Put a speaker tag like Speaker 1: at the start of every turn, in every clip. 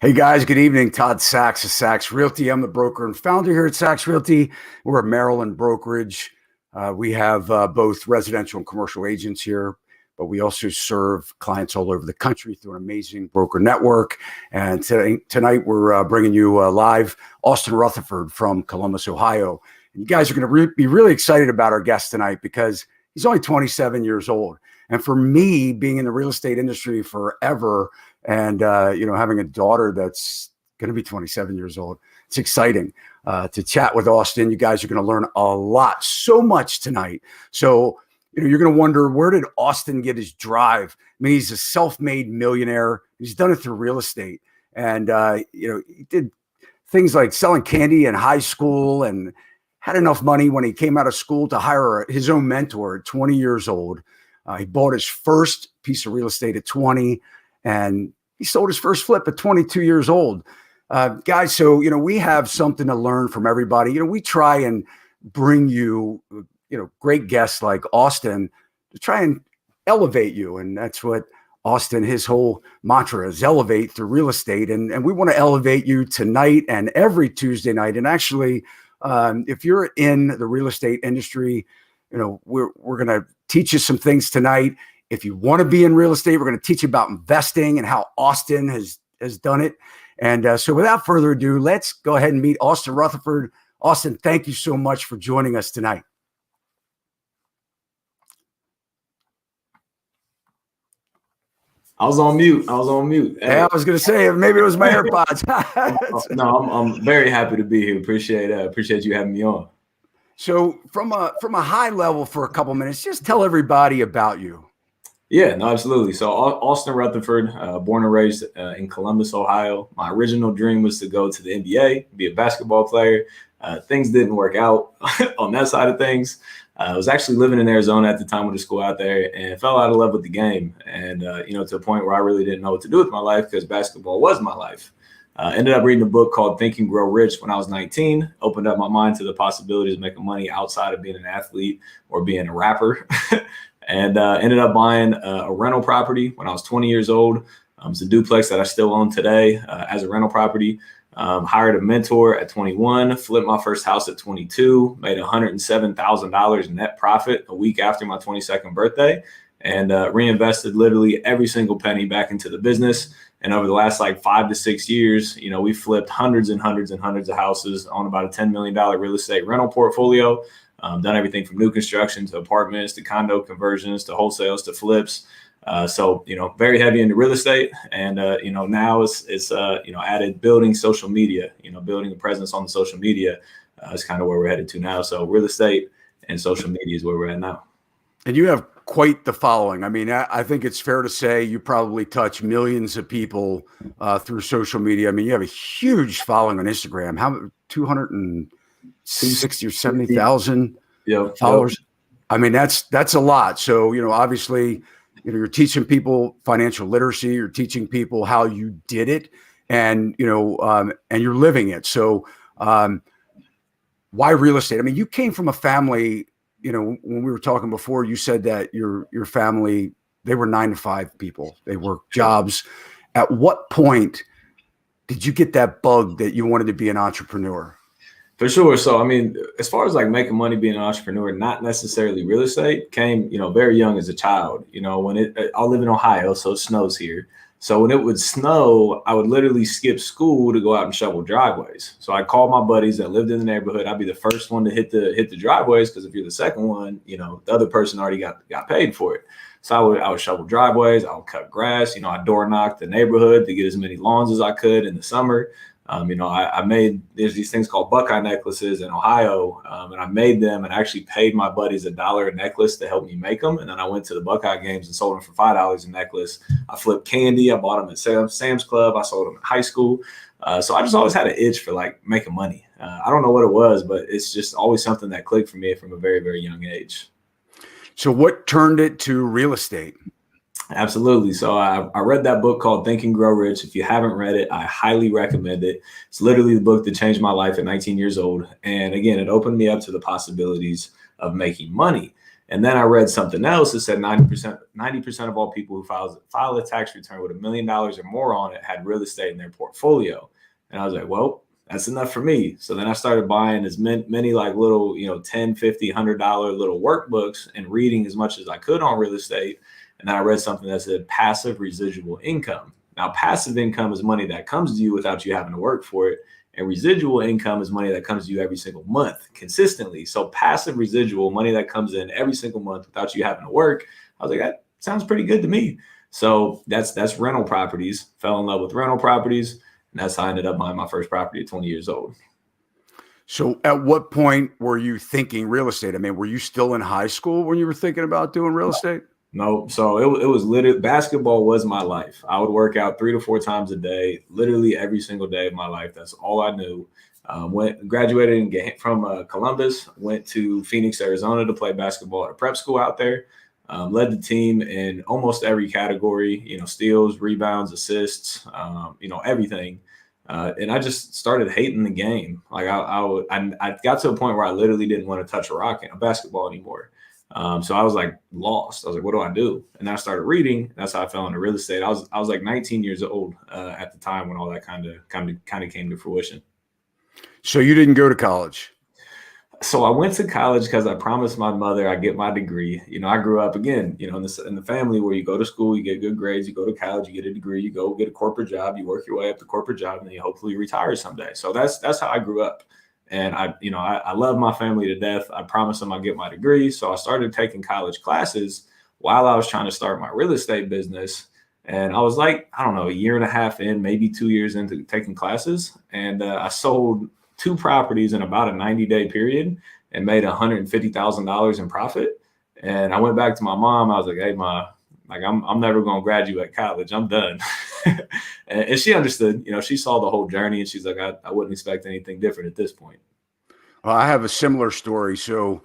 Speaker 1: Hey guys, good evening. Todd Sachs of Sachs Realty. I'm the broker and founder here at Sachs Realty. We're a Maryland brokerage. We have both residential and commercial agents here, but we also serve clients all over the country through an amazing broker network. And tonight we're bringing you live Austin Rutherford from Columbus, Ohio. And you guys are going to be really excited about our guest tonight because he's only 27 years old. And for me, being in the real estate industry forever, and having a daughter that's going to be 27 years old, it's exciting to chat with Austin. You guys are going to learn a lot, so much tonight. So you're going to wonder, where did Austin get his drive? I mean, he's a self-made millionaire. He's done it through real estate, and he did things like selling candy in high school, and had enough money when he came out of school to hire his own mentor at 20 years old. He bought his first piece of real estate at 20. And he sold his first flip at 22 years old. Guys, so, we have something to learn from everybody. We try and bring you, great guests like Austin to try and elevate you. And that's what Austin, his whole mantra is: elevate through real estate. And we want to elevate you tonight and every Tuesday night. And actually, if you're in the real estate industry, we're going to teach you some things tonight. If you want to be in real estate, we're going to teach you about investing and how Austin has done it. And so without further ado, let's go ahead and meet Austin Rutherford. Austin, thank you so much for joining us tonight.
Speaker 2: I was on mute.
Speaker 1: Hey. Yeah, I was going to say, maybe it was my AirPods.
Speaker 2: No, I'm very happy to be here. Appreciate you having me on.
Speaker 1: So from a high level for a couple minutes, just tell everybody about you.
Speaker 2: Yeah, no, absolutely. So Austin Rutherford, born and raised in Columbus, Ohio. My original dream was to go to the NBA, be a basketball player. Things didn't work out on that side of things. I was actually living in Arizona at the time with the school out there, and fell out of love with the game. And, to a point where I really didn't know what to do with my life because basketball was my life. Ended up reading a book called Think and Grow Rich when I was 19, opened up my mind to the possibilities of making money outside of being an athlete or being a rapper. And ended up buying a rental property when I was 20 years old. It's a duplex that I still own today as a rental property. Hired a mentor at 21, flipped my first house at 22, made $107,000 net profit a week after my 22nd birthday, and reinvested literally every single penny back into the business. And over the last 5 to 6 years, we flipped hundreds and hundreds and hundreds of houses on about a $10 million real estate rental portfolio. Done everything from new construction to apartments to condo conversions to wholesales to flips. So very heavy into real estate. And, now it's added building social media, building a presence on the social media is kind of where we're headed to now. So real estate and social media is where we're at now. And
Speaker 1: you have quite the following. I mean, I think it's fair to say you probably touch millions of people through social media. I mean, you have a huge following on Instagram. How 260 or 70,000 followers? Yep. I mean, that's a lot. So, obviously, you're teaching people financial literacy. You're teaching people how you did it, and and you're living it. So, why real estate? I mean, you came from a family. When we were talking before, you said that your family, they were 9-to-5 people. They worked jobs. At what point did you get that bug that you wanted to be an entrepreneur?
Speaker 2: For sure. So, I mean, as far as making money, being an entrepreneur, not necessarily real estate, came, very young as a child. I live in Ohio, so it snows here. So when it would snow, I would literally skip school to go out and shovel driveways. So I called my buddies that lived in the neighborhood. I'd be the first one to hit the driveways, because if you're the second one, the other person already got paid for it. So I would shovel driveways. I would cut grass. I door knocked the neighborhood to get as many lawns as I could in the summer. I made, there's these things called Buckeye necklaces in Ohio, and I made them and actually paid my buddies $1 a necklace to help me make them. And then I went to the Buckeye games and sold them for $5 a necklace. I flipped candy. I bought them at Sam's Club. I sold them in high school. So I just always had an itch for making money. I don't know what it was, but it's just always something that clicked for me from a very, very young age.
Speaker 1: So what turned it to real estate?
Speaker 2: Absolutely. So I read that book called Think and Grow Rich. If you haven't read it, I highly recommend it. It's literally the book that changed my life at 19 years old. And again, it opened me up to the possibilities of making money. And then I read something else that said 90% of all people who file a tax return with $1 million or more on it had real estate in their portfolio. And I was like, well, that's enough for me. So then I started buying as many like little, $10, $50, $100 little workbooks and reading as much as I could on real estate. And then I read something that said passive residual income. Now, passive income is money that comes to you without you having to work for it. And residual income is money that comes to you every single month consistently. So passive residual, money that comes in every single month without you having to work. I was like, that sounds pretty good to me. So that's rental properties. Fell in love with rental properties. And that's how I ended up buying my first property at 20 years old.
Speaker 1: So at what point were you thinking real estate? I mean, were you still in high school when you were thinking about doing real estate?
Speaker 2: No. So it was literally, basketball was my life. I would work out 3 to 4 times a day, literally every single day of my life. That's all I knew. Graduated from Columbus, went to Phoenix, Arizona to play basketball at a prep school out there. Led the team in almost every category, steals, rebounds, assists, everything. And I just started hating the game. Like I got to a point where I literally didn't want to touch a basketball anymore. So I was like lost. I was like, what do I do? And I started reading. That's how I fell into real estate. I was like 19 years old at the time when all that kind of came to fruition.
Speaker 1: So you didn't go to college?
Speaker 2: So I went to college because I promised my mother I'd get my degree. I grew up again, in the family where you go to school, you get good grades, you go to college, you get a degree, you go get a corporate job, you work your way up the corporate job, and then you hopefully retire someday. So that's how I grew up. And I love my family to death. I promised them I'd get my degree. So I started taking college classes while I was trying to start my real estate business. And I was like, I don't know, a year and a half in, maybe 2 years into taking classes. And I sold 2 properties in about a 90-day period and made $150,000 in profit. And I went back to my mom. I was like, hey, Ma, I'm never going to graduate college. I'm done. and she understood, she saw the whole journey, and she's like, I wouldn't expect anything different at this point.
Speaker 1: Well, I have a similar story. So,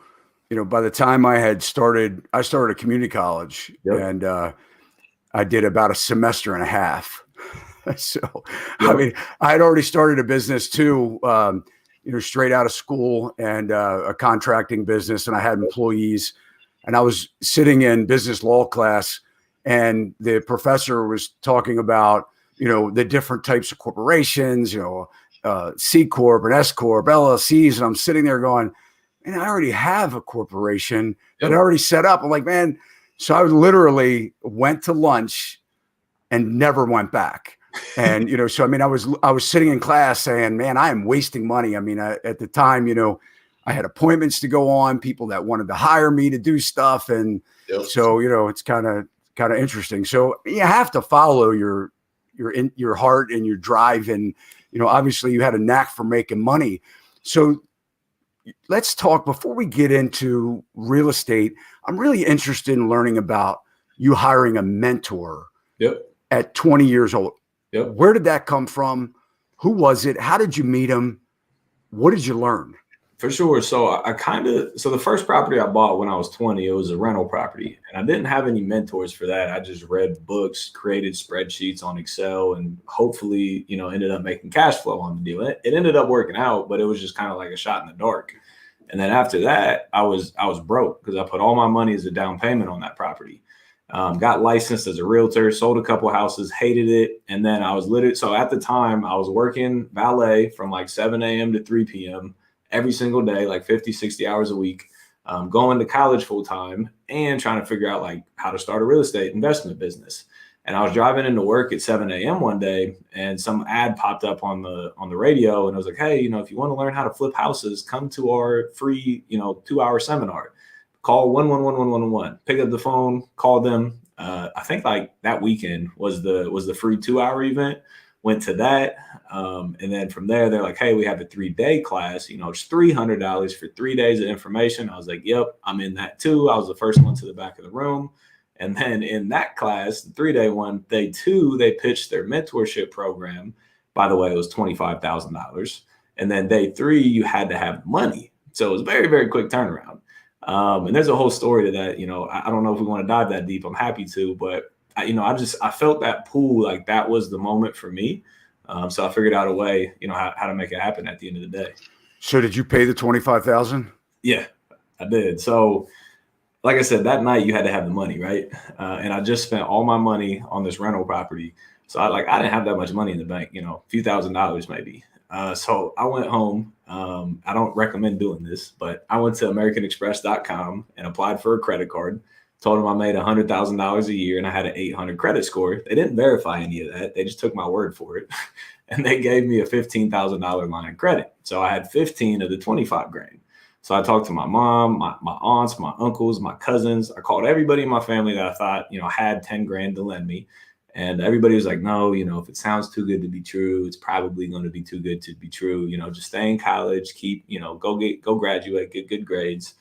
Speaker 1: by the time I started a community college. Yep. And I did about a semester and a half. So, yep. I mean, I had already started a business too, straight out of school, and a contracting business, and I had employees, and I was sitting in business law class, and the professor was talking about, the different types of corporations, C Corp and S Corp, LLCs. And I'm sitting there going, man, I already have a corporation that I already set up. I'm like, man, so I literally went to lunch and never went back. And, so, I mean, I was sitting in class saying, man, I am wasting money. I mean, at the time, I had appointments to go on, people that wanted to hire me to do stuff. And so, it's kind of interesting. So you have to follow your heart and your drive. And, obviously you had a knack for making money. So let's talk, before we get into real estate, I'm really interested in learning about you hiring a mentor at 20 years old. Yep. Where did that come from? Who was it? How did you meet him? What did you learn?
Speaker 2: For sure. So so the first property I bought when I was 20, it was a rental property, and I didn't have any mentors for that. I just read books, created spreadsheets on Excel, and hopefully, ended up making cash flow on the deal. It ended up working out, but it was just kind of like a shot in the dark. And then after that, I was broke because I put all my money as a down payment on that property. Got licensed as a realtor, sold a couple houses, hated it. And then I was so at the time I was working valet from like 7 a.m. to 3 p.m. every single day, like 50, 60 hours a week, going to college full time and trying to figure out like how to start a real estate investment business. And I was driving into work at 7 a.m. one day, and some ad popped up on the radio, and I was like, hey, if you want to learn how to flip houses, come to our free, 2-hour seminar. Call 1111111. Pick up the phone, call them. I think like that weekend was the free 2-hour event. Went to that, and then from there they're like, hey, we have a 3-day class. It's $300 for 3 days of information. I was like, yep, I'm in that too. I was the first one to the back of the room. And then in that class, the 3-day one, day 2, they pitched their mentorship program. By the way, it was $25,000. And then day 3, you had to have money. So it was very, very quick turnaround. And there's a whole story to that. I don't know if we want to dive that deep. I'm happy to, but I felt that pull, like that was the moment for me. So I figured out a way, how to make it happen at the end of the day.
Speaker 1: So did you pay the $25,000?
Speaker 2: Yeah, I did. So like I said, that night you had to have the money, right? And I just spent all my money on this rental property. So I didn't have that much money in the bank, you know, a few $1,000s maybe. So I went home. I don't recommend doing this, but I went to AmericanExpress.com and applied for a credit card. Told them I made $100,000 a year and I had an 800 credit score. They didn't verify any of that. They just took my word for it. And they gave me a $15,000 line of credit. So I had 15 of the 25 grand. So I talked to my mom, my aunts, my uncles, my cousins. I called everybody in my family that I thought, you know, had 10 grand to lend me. And everybody was like, no, you know, if it sounds too good to be true, it's probably going to be too good to be true. You know, just stay in college, keep, you know, go graduate, get good grades.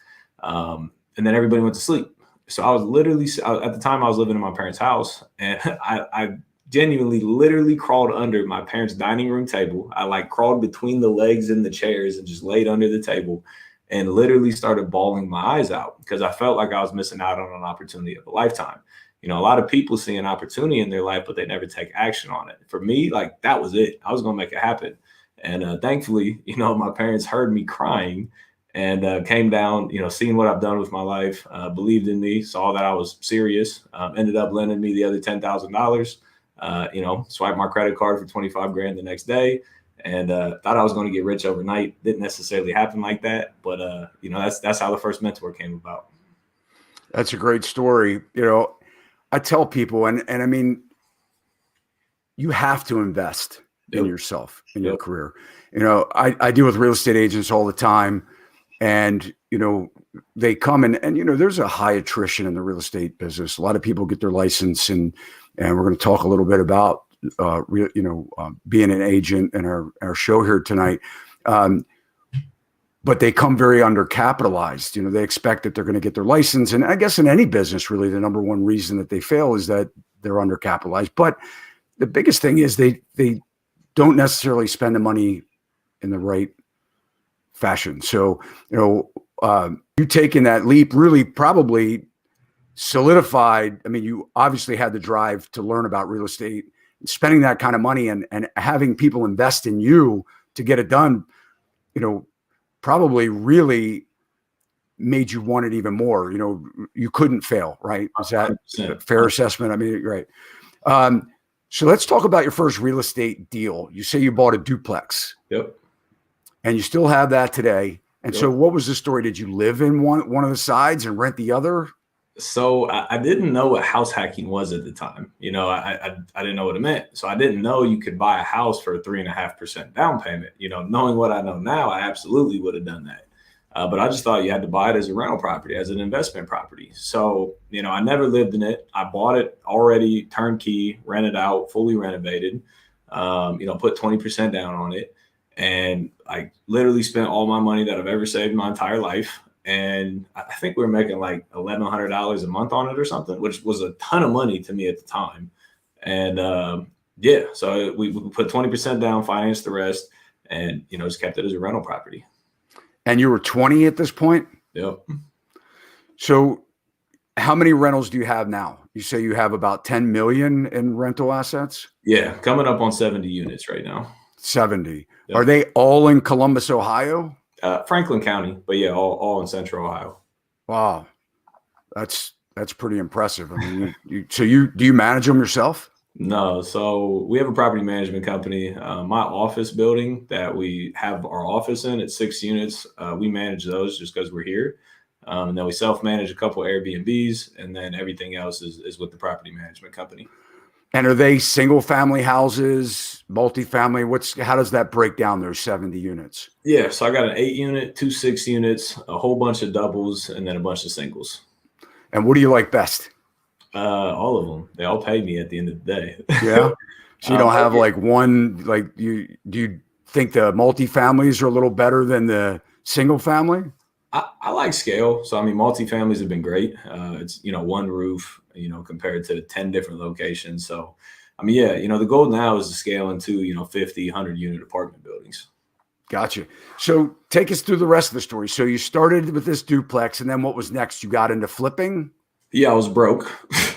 Speaker 2: And then everybody went to sleep. So I was literally, at the time I was living in my parents' house, and I genuinely literally crawled under my parents' dining room table. I like crawled between the legs in the chairs and just laid under the table and literally started bawling my eyes out because I felt like I was missing out on an opportunity of a lifetime. You know, a lot of people see an opportunity in their life, but they never take action on it. For me, like that was it. I was going to make it happen. And thankfully, you know, my parents heard me crying and came down, you know, seeing what I've done with my life, believed in me, saw that I was serious, ended up lending me the other $10,000, you know, swiped my credit card for 25 grand the next day. And thought I was going to get rich overnight. Didn't necessarily happen like that, but you know, that's how the first mentor came about.
Speaker 1: That's a great story. You know, I tell people, and I mean, you have to invest in yourself, in your career. You know, I deal with real estate agents all the time, and you know, they come and you know, there's a high attrition in the real estate business. A lot of people get their license, and we're going to talk a little bit about being an agent in our show here tonight. But they come very undercapitalized. You know, they expect that they're going to get their license. And I guess in any business, really, the number one reason that they fail is that they're undercapitalized. But the biggest thing is they don't necessarily spend the money in the right fashion. So, you know, you taking that leap really probably solidified. I mean, you obviously had the drive to learn about real estate. Spending that kind of money and having people invest in you to get it done, you know, probably really made you want it even more. You know, you couldn't fail, right? Is that a fair assessment? I mean, right. So let's talk about your first real estate deal. You say you bought a duplex.
Speaker 2: Yep.
Speaker 1: And you still have that today. And so what was the story? Did you live in one of the sides and rent the other?
Speaker 2: So I didn't know what house hacking was at the time. You know, I didn't know what it meant. So I didn't know you could buy a house for a 3.5% down payment. You know, knowing what I know now, I absolutely would have done that. But I just thought you had to buy it as a rental property, as an investment property. So, you know, I never lived in it. I bought it already turnkey, rented out, fully renovated, you know, put 20% down on it. And I literally spent all my money that I've ever saved in my entire life. And I think we were making like $1,100 a month on it or something, which was a ton of money to me at the time. And so we put 20% down, financed the rest, and, you know, just kept it as a rental property.
Speaker 1: And you were 20 at this point?
Speaker 2: Yep.
Speaker 1: So how many rentals do you have now? You say you have about 10 million in rental assets?
Speaker 2: Yeah, coming up on 70 units right now.
Speaker 1: 70.
Speaker 2: Yep.
Speaker 1: Are they all in Columbus, Ohio?
Speaker 2: Franklin County, but yeah, all in Central Ohio.
Speaker 1: Wow, that's pretty impressive. I mean, do you manage them yourself?
Speaker 2: No, so we have a property management company. My office building that we have our office in, it's 6 units. We manage those just because we're here, and then we self-manage a couple Airbnbs, and then everything else is with the property management company.
Speaker 1: And are they single family houses, multifamily? How does that break down, those 70 units?
Speaker 2: Yeah, so I got an 8-unit, 2 6 units, a whole bunch of doubles, and then a bunch of singles.
Speaker 1: And what do you like best?
Speaker 2: All of them. They all pay me at the end of the day.
Speaker 1: Yeah. So you don't have like one, like do you think the multifamilies are a little better than the single family?
Speaker 2: I like scale. So, I mean, multifamilies have been great. It's, you know, one roof, you know, compared to 10 different locations. So, I mean, yeah, you know, the goal now is to scale into, you know, 50, 100 unit apartment buildings.
Speaker 1: Gotcha. So take us through the rest of the story. So you started with this duplex, and then what was next? You got into flipping?
Speaker 2: Yeah, I was broke.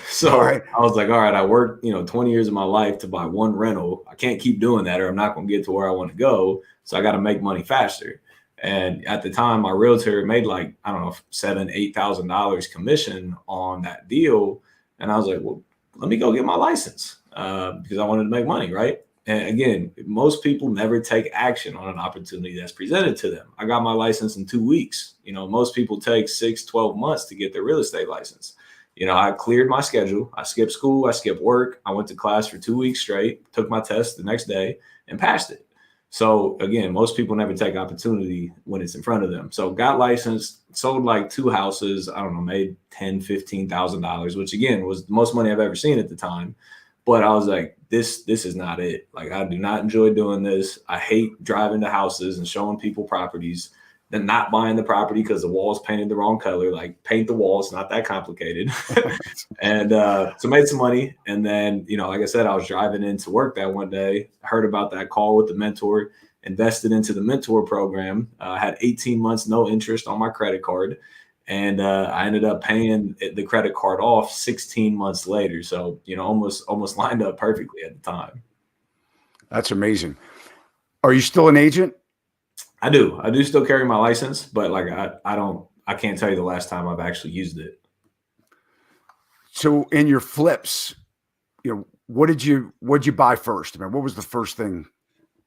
Speaker 2: So
Speaker 1: right.
Speaker 2: I was like, all right, I worked, you know, 20 years of my life to buy one rental. I can't keep doing that or I'm not going to get to where I want to go. So I got to make money faster. And at the time, my realtor made like, I don't know, $7,000, $8,000 commission on that deal. And I was like, well, let me go get my license because I wanted to make money, right? And again, most people never take action on an opportunity that's presented to them. I got my license in 2 weeks. You know, most people take 6, 12 months to get their real estate license. You know, I cleared my schedule. I skipped school. I skipped work. I went to class for 2 weeks straight, took my test the next day and passed it. So again, most people never take opportunity when it's in front of them. So got licensed, sold like 2 houses. I don't know, made $10,000, $15,000, which again was the most money I've ever seen at the time. But I was like, this is not it. Like, I do not enjoy doing this. I hate driving to houses and showing people properties, then not buying the property because the wall's painted the wrong color. Like, paint the wall. It's not that complicated. And so made some money. And then, you know, like I said, I was driving into work that one day, heard about that call with the mentor, invested into the mentor program. I had 18 months, no interest on my credit card. And I ended up paying the credit card off 16 months later. So, you know, almost lined up perfectly at the time.
Speaker 1: That's amazing. Are you still an agent?
Speaker 2: I do still carry my license, but like I can't tell you the last time I've actually used it.
Speaker 1: So in your flips, you know, what'd you buy first? I mean, what was the first thing?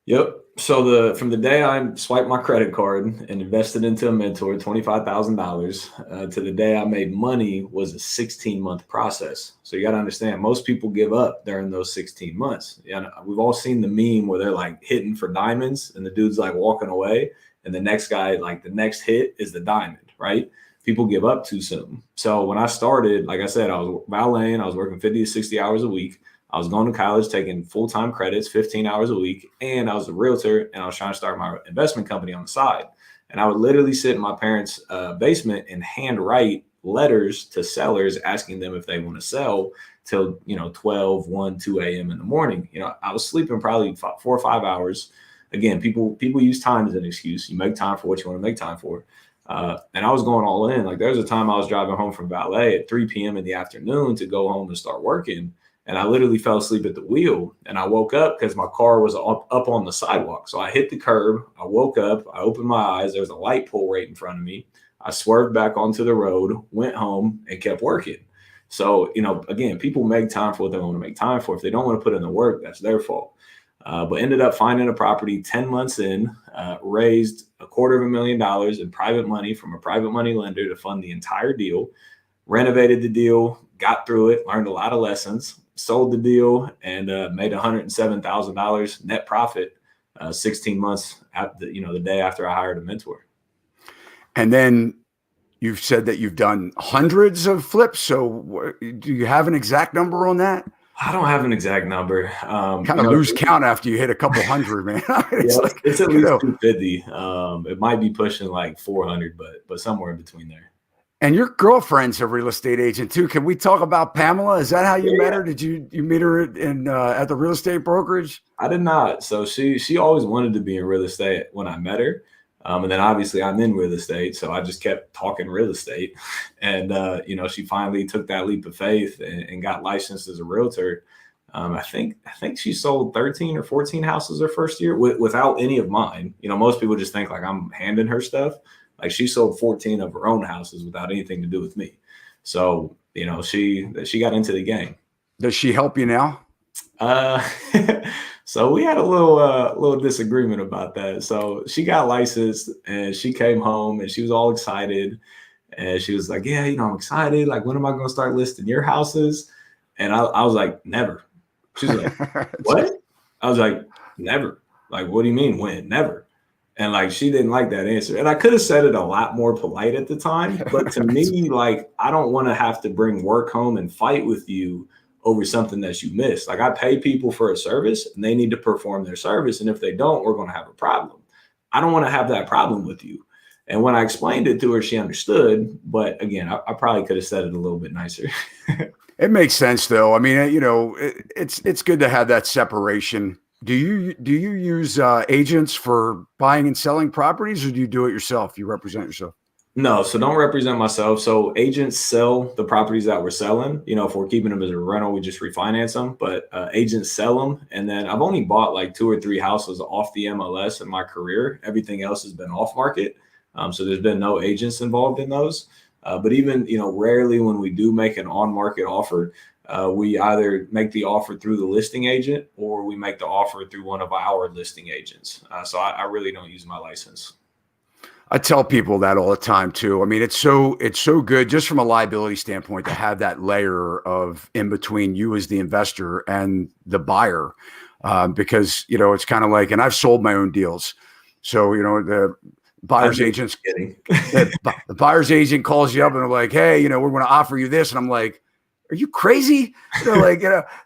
Speaker 2: Yep. So from the day I swiped my credit card and invested into a mentor, $25,000, to the day I made money was a 16-month process. So you got to understand, most people give up during those 16 months. Yeah, we've all seen the meme where they're like hitting for diamonds and the dude's like walking away, and the next guy, like the next hit is the diamond, right? People give up too soon. So when I started, like I said, I was valeting, I was working 50 to 60 hours a week. I was going to college, taking full-time credits, 15 hours a week, and I was a realtor, and I was trying to start my investment company on the side. And I would literally sit in my parents' basement and handwrite letters to sellers asking them if they want to sell till, 12, 1, 2 a.m. in the morning. You know, I was sleeping probably 4 or 5 hours. Again, people use time as an excuse. You make time for what you want to make time for. And I was going all in. Like, there was a time I was driving home from valet at 3 p.m. in the afternoon to go home and start working. And I literally fell asleep at the wheel, and I woke up because my car was up on the sidewalk. So I hit the curb. I woke up. I opened my eyes. There was a light pole right in front of me. I swerved back onto the road, went home, and kept working. So, again, people make time for what they want to make time for. If they don't want to put in the work, that's their fault. But ended up finding a property 10 months in, raised $250,000 in private money from a private money lender to fund the entire deal, renovated the deal, got through it, learned a lot of lessons, sold the deal, and made $107,000 net profit 16 months after, the day after I hired a mentor.
Speaker 1: And then you've said that you've done hundreds of flips. So do you have an exact number on that?
Speaker 2: I don't have an exact number.
Speaker 1: Kind of lose count after you hit a couple hundred, man.
Speaker 2: It's at least 250. It might be pushing like 400, but somewhere in between there.
Speaker 1: And your girlfriend's a real estate agent too. Can we talk about Pamela? Is that how you met her? Did you meet her at the real estate brokerage?
Speaker 2: I did not. So she always wanted to be in real estate when I met her. And then obviously I'm in real estate. So I just kept talking real estate. And, she finally took that leap of faith and got licensed as a realtor. I think she sold 13 or 14 houses her first year without any of mine. Most people just think like I'm handing her stuff. Like, she sold 14 of her own houses without anything to do with me. So, she got into the game.
Speaker 1: Does she help you now?
Speaker 2: So we had a little disagreement about that. So she got licensed and she came home and she was all excited. And she was like, yeah, I'm excited. Like, when am I going to start listing your houses? And I was like, never. She was like, what? I was like, never. Like, what do you mean when? Never. And like, she didn't like that answer. And I could have said it a lot more polite at the time. But to me, like, I don't want to have to bring work home and fight with you over something that you missed. Like, I pay people for a service and they need to perform their service. And if they don't, we're going to have a problem. I don't want to have that problem with you. And when I explained it to her, she understood. But again, I probably could have said it a little bit nicer.
Speaker 1: It makes sense, though. I mean, it's good to have that separation. Do you use agents for buying and selling properties, or do you do it yourself? You represent yourself?
Speaker 2: No, so don't represent myself. So agents sell the properties that we're selling. If we're keeping them as a rental, we just refinance them. But agents sell them, and then I've only bought like 2 or 3 houses off the MLS in my career. Everything else has been off market. So there's been no agents involved in those. But even rarely when we do make an on market offer, we either make the offer through the listing agent or we make the offer through one of our listing agents. So I really don't use my license.
Speaker 1: I tell people that all the time too. I mean, it's so good just from a liability standpoint to have that layer of in between you as the investor and the buyer, because it's kind of like, and I've sold my own deals, so the buyer's agents, the buyer's agent calls you up and they're like, hey, we're going to offer you this, and I'm like, are you crazy? Like,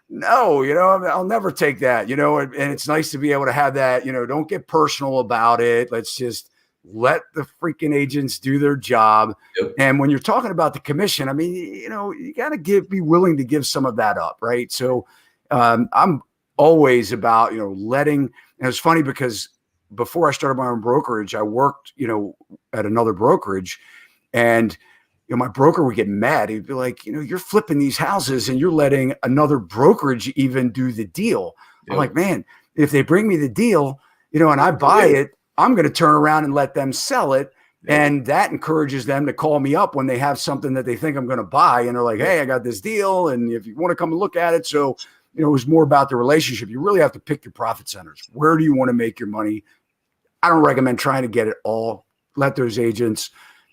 Speaker 1: no, I'll never take that, and it's nice to be able to have that, don't get personal about it. Let's just let the freaking agents do their job.
Speaker 2: Yep.
Speaker 1: And when you're talking about the commission, I mean, you got to be willing to give some of that up. Right. So I'm always about, letting, and it's funny because before I started my own brokerage, I worked, at another brokerage, and my broker would get mad. He'd be like, you're flipping these houses and you're letting another brokerage even do the deal.
Speaker 2: Yep.
Speaker 1: I'm like, man, if they bring me the deal, and I buy it, I'm going to turn around and let them sell it. Yep. And that encourages them to call me up when they have something that they think I'm going to buy. And they're like, hey, I got this deal, and if you want to come and look at it. So, it was more about the relationship. You really have to pick your profit centers. Where do you want to make your money? I don't recommend trying to get it all. Let those agents,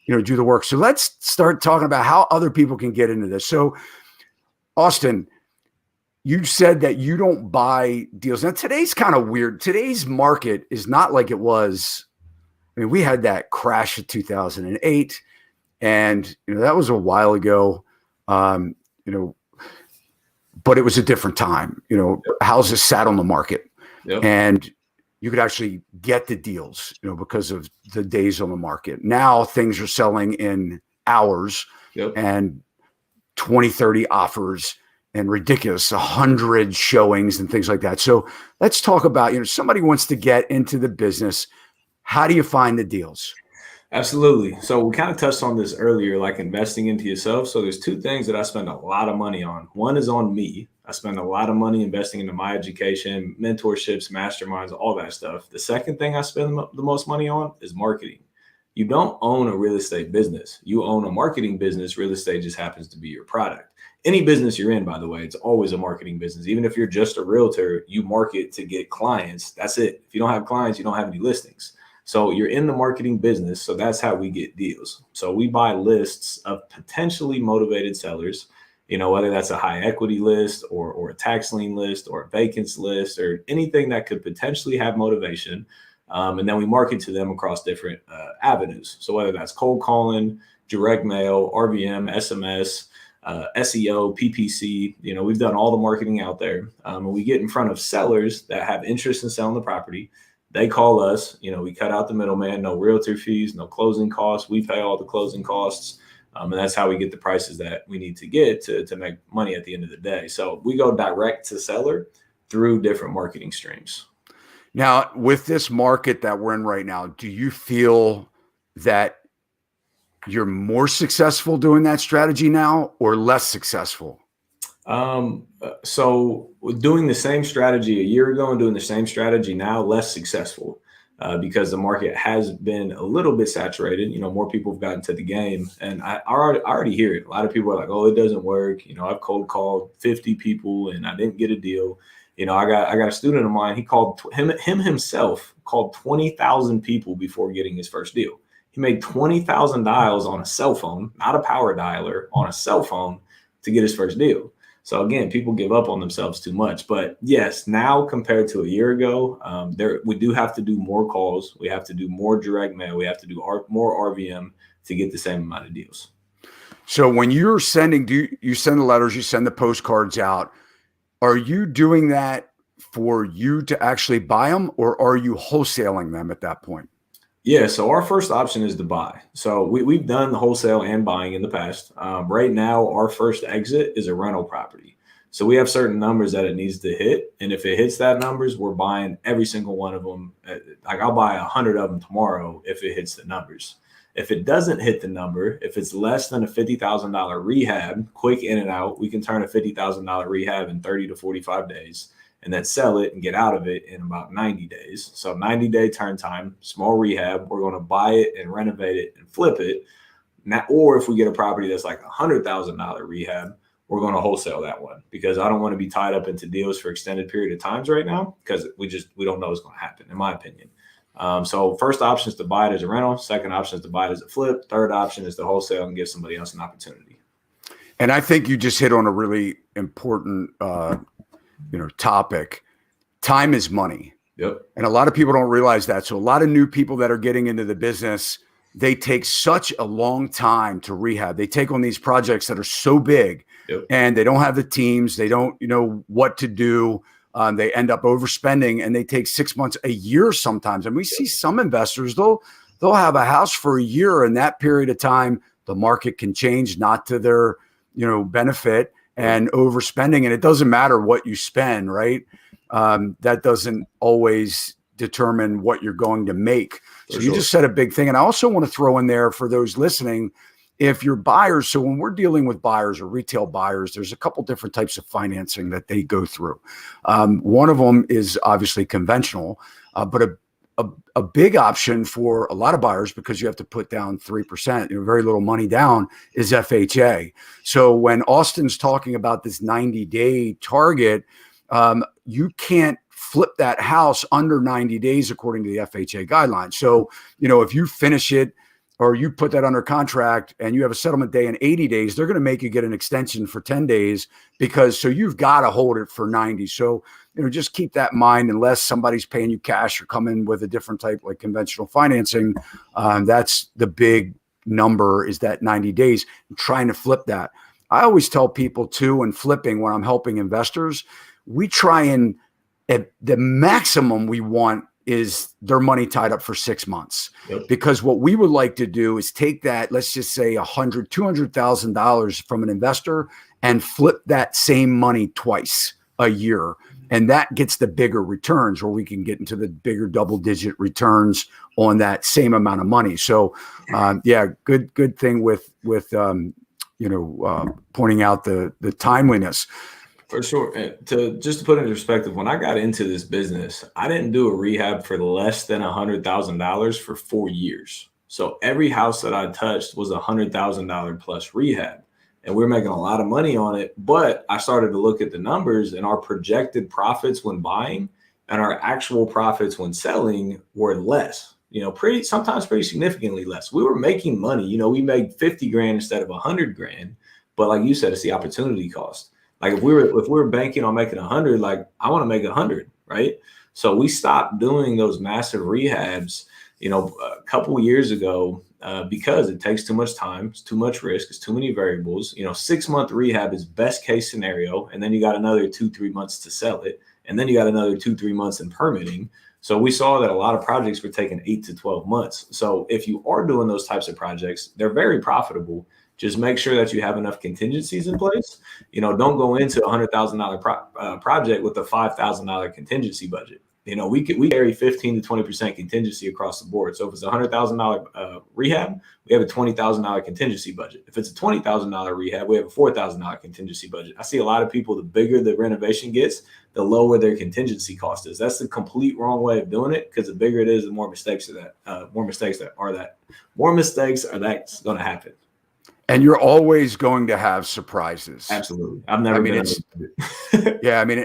Speaker 1: do the work. So let's start talking about how other people can get into this. So, Austin, you said that you don't buy deals. Now, today's kind of weird. Today's market is not like it was. I mean, we had that crash of 2008, and that was a while ago. But it was a different time. Houses sat on the market, and you could actually get the deals, because of the days on the market. Now things are selling in hours, and 20, 30 offers. And ridiculous, 100 showings and things like that. So let's talk about, somebody wants to get into the business. How do you find the deals?
Speaker 2: Absolutely. So we kind of touched on this earlier, like investing into yourself. So there's 2 things that I spend a lot of money on. One is on me. I spend a lot of money investing into my education, mentorships, masterminds, all that stuff. The second thing I spend the most money on is marketing. You don't own a real estate business. You own a marketing business. Real estate just happens to be your product. Any business you're in, by the way, it's always a marketing business. Even if you're just a realtor, you market to get clients. That's it. If you don't have clients, you don't have any listings. So you're in the marketing business. So that's how we get deals. So we buy lists of potentially motivated sellers, whether that's a high equity list or a tax lien list or a vacants list or anything that could potentially have motivation. And then we market to them across different avenues. So whether that's cold calling, direct mail, RVM, SMS, SEO, PPC, we've done all the marketing out there. And we get in front of sellers that have interest in selling the property. They call us, we cut out the middleman, no realtor fees, no closing costs. We pay all the closing costs. And that's how we get the prices that we need to get to make money at the end of the day. So we go direct to seller through different marketing streams.
Speaker 1: Now, with this market that we're in right now, do you feel that you're more successful doing that strategy now or less successful?
Speaker 2: So doing the same strategy a year ago and doing the same strategy now, less successful, because the market has been a little bit saturated. More people have gotten to the game, and I already hear it. A lot of people are like, oh, it doesn't work. I've cold called 50 people and I didn't get a deal. I got a student of mine. He called himself called 20,000 people before getting his first deal. He made 20,000 dials on a cell phone, not a power dialer, on a cell phone to get his first deal. So again, people give up on themselves too much. But yes, now compared to a year ago, we do have to do more calls. We have to do more direct mail. We have to do more RVM to get the same amount of deals.
Speaker 1: So when you're sending, you send the letters, you send the postcards out, are you doing that for you to actually buy them, or are you wholesaling them at that point?
Speaker 2: Yeah, so our first option is to buy. So we've done the wholesale and buying in the past. Right now, our first exit is a rental property. So we have certain numbers that it needs to hit. And if it hits that numbers, we're buying every single one of them. Like I'll buy 100 of them tomorrow if it hits the numbers. If it doesn't hit the number, if it's less than a $50,000 rehab, quick in and out, we can turn a $50,000 rehab in 30 to 45 days and then sell it and get out of it in about 90 days. So 90-day turn time, small rehab, we're going to buy it and renovate it and flip it. Now, or if we get a property that's like $100,000 rehab, we're going to wholesale that one, because I don't want to be tied up into deals for extended period of times right now, because we don't know what's going to happen, in my opinion. So first option is to buy it as a rental. Second option is to buy it as a flip. Third option is to wholesale and give somebody else an opportunity.
Speaker 1: And I think you just hit on a really important, topic. Time is money.
Speaker 2: Yep.
Speaker 1: And a lot of people don't realize that. So a lot of new people that are getting into the business, they take such a long time to rehab. They take on these projects that are so big, and they don't have the teams. They don't, know what to do. They end up overspending, and they take 6 months, a year sometimes. And we see some investors, they'll have a house for a year. In that period of time, the market can change, not to their, benefit, and overspending. And it doesn't matter what you spend, right? That doesn't always determine what you're going to make. So you just said a big thing. And I also want to throw in there for those listening, if you're buyers, so when we're dealing with buyers or retail buyers, there's a couple different types of financing that they go through. One of them is obviously conventional, but a big option for a lot of buyers, because you have to put down 3%, very little money down, is FHA. So when Austin's talking about this 90-day target, you can't flip that house under 90 days according to the FHA guidelines. So, if you finish it or you put that under contract and you have a settlement day in 80 days, they're going to make you get an extension for 10 days so you've got to hold it for 90. So, just keep that in mind, unless somebody's paying you cash or coming with a different type like conventional financing. That's the big number, is that 90 days. I'm trying to flip that. I always tell people too, when flipping, when I'm helping investors, we try and at the maximum we want is their money tied up for 6 months. Because what we would like to do is take that, let's just say $200,000 from an investor and flip that same money twice a year. And that gets the bigger returns, where we can get into the bigger double-digit returns on that same amount of money. So, good thing with pointing out the timeliness.
Speaker 2: For sure. Just to put it in perspective, when I got into this business, I didn't do a rehab for less than $100,000 for 4 years. So every house that I touched was $100,000 plus rehab. And we were making a lot of money on it. But I started to look at the numbers, and our projected profits when buying and our actual profits when selling were less, sometimes pretty significantly less. We were making money, we made 50 grand instead of 100 grand. But like you said, it's the opportunity cost. Like if we were banking on making 100, like I want to make 100, right? So we stopped doing those massive rehabs, a couple of years ago, because it takes too much time, it's too much risk, it's too many variables. 6-month rehab is best case scenario, and then you got another 2-3 months to sell it, and then you got another 2-3 months in permitting. So we saw that a lot of projects were taking 8 to 12 months. So if you are doing those types of projects, they're very profitable. Just make sure that you have enough contingencies in place. Don't go into a $100,000 project with a $5,000 contingency budget. We carry 15 to 20% contingency across the board. So if it's a $100,000 rehab, we have a $20,000 contingency budget. If it's a $20,000 rehab, we have a $4,000 contingency budget. I see a lot of people, the bigger the renovation gets, the lower their contingency cost is. That's the complete wrong way of doing it, because the bigger it is, the more mistakes that's going to happen.
Speaker 1: And you're always going to have surprises.
Speaker 2: Absolutely. I've never been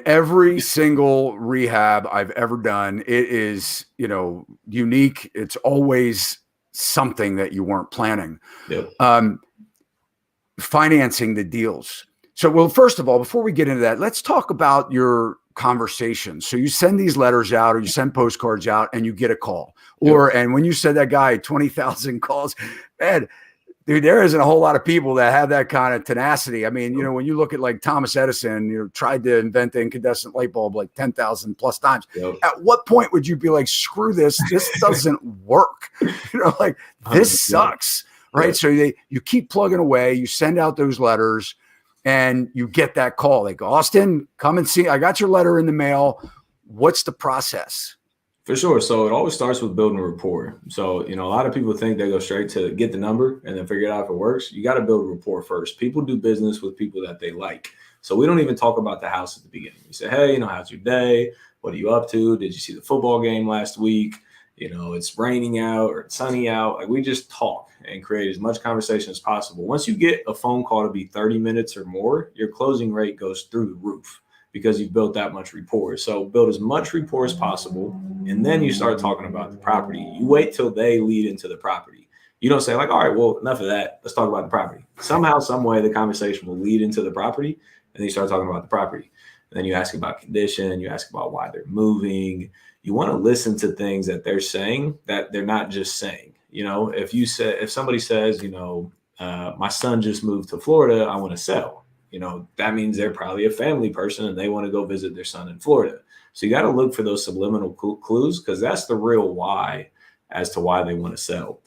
Speaker 1: every single rehab I've ever done, it is, unique. It's always something that you weren't planning. Financing the deals. So, well, first of all, before we get into that, let's talk about your conversations. So you send these letters out, or you send postcards out, and you get a call. And when you said that guy, 20,000 calls, man, dude, there isn't a whole lot of people that have that kind of tenacity. I mean, when you look at like Thomas Edison, tried to invent the incandescent light bulb like 10,000 plus times. At what point would you be like, screw this? This doesn't work. This sucks. Right. So you keep plugging away, you send out those letters, and you get that call. They go, Austin, come and see. I got your letter in the mail. What's the process?
Speaker 2: For sure. So it always starts with building a rapport. So, a lot of people think they go straight to get the number and then figure it out if it works. You got to build a rapport first. People do business with people that they like. So we don't even talk about the house at the beginning. You say, hey, how's your day? What are you up to? Did you see the football game last week? It's raining out or it's sunny out. Like, we just talk and create as much conversation as possible. Once you get a phone call to be 30 minutes or more, your closing rate goes through the roof, because you've built that much rapport. So build as much rapport as possible, and then you start talking about the property. You wait till they lead into the property. You don't say, like, all right, well, enough of that. Let's talk about the property. Somehow, some way, the conversation will lead into the property, and then you start talking about the property. And then you ask about condition. You ask about why they're moving. You want to listen to things that they're saying that they're not just saying. If somebody says, my son just moved to Florida, I want to sell. That means they're probably a family person and they want to go visit their son in Florida. So you got to look for those subliminal clues, because that's the real why as to why they want to sell.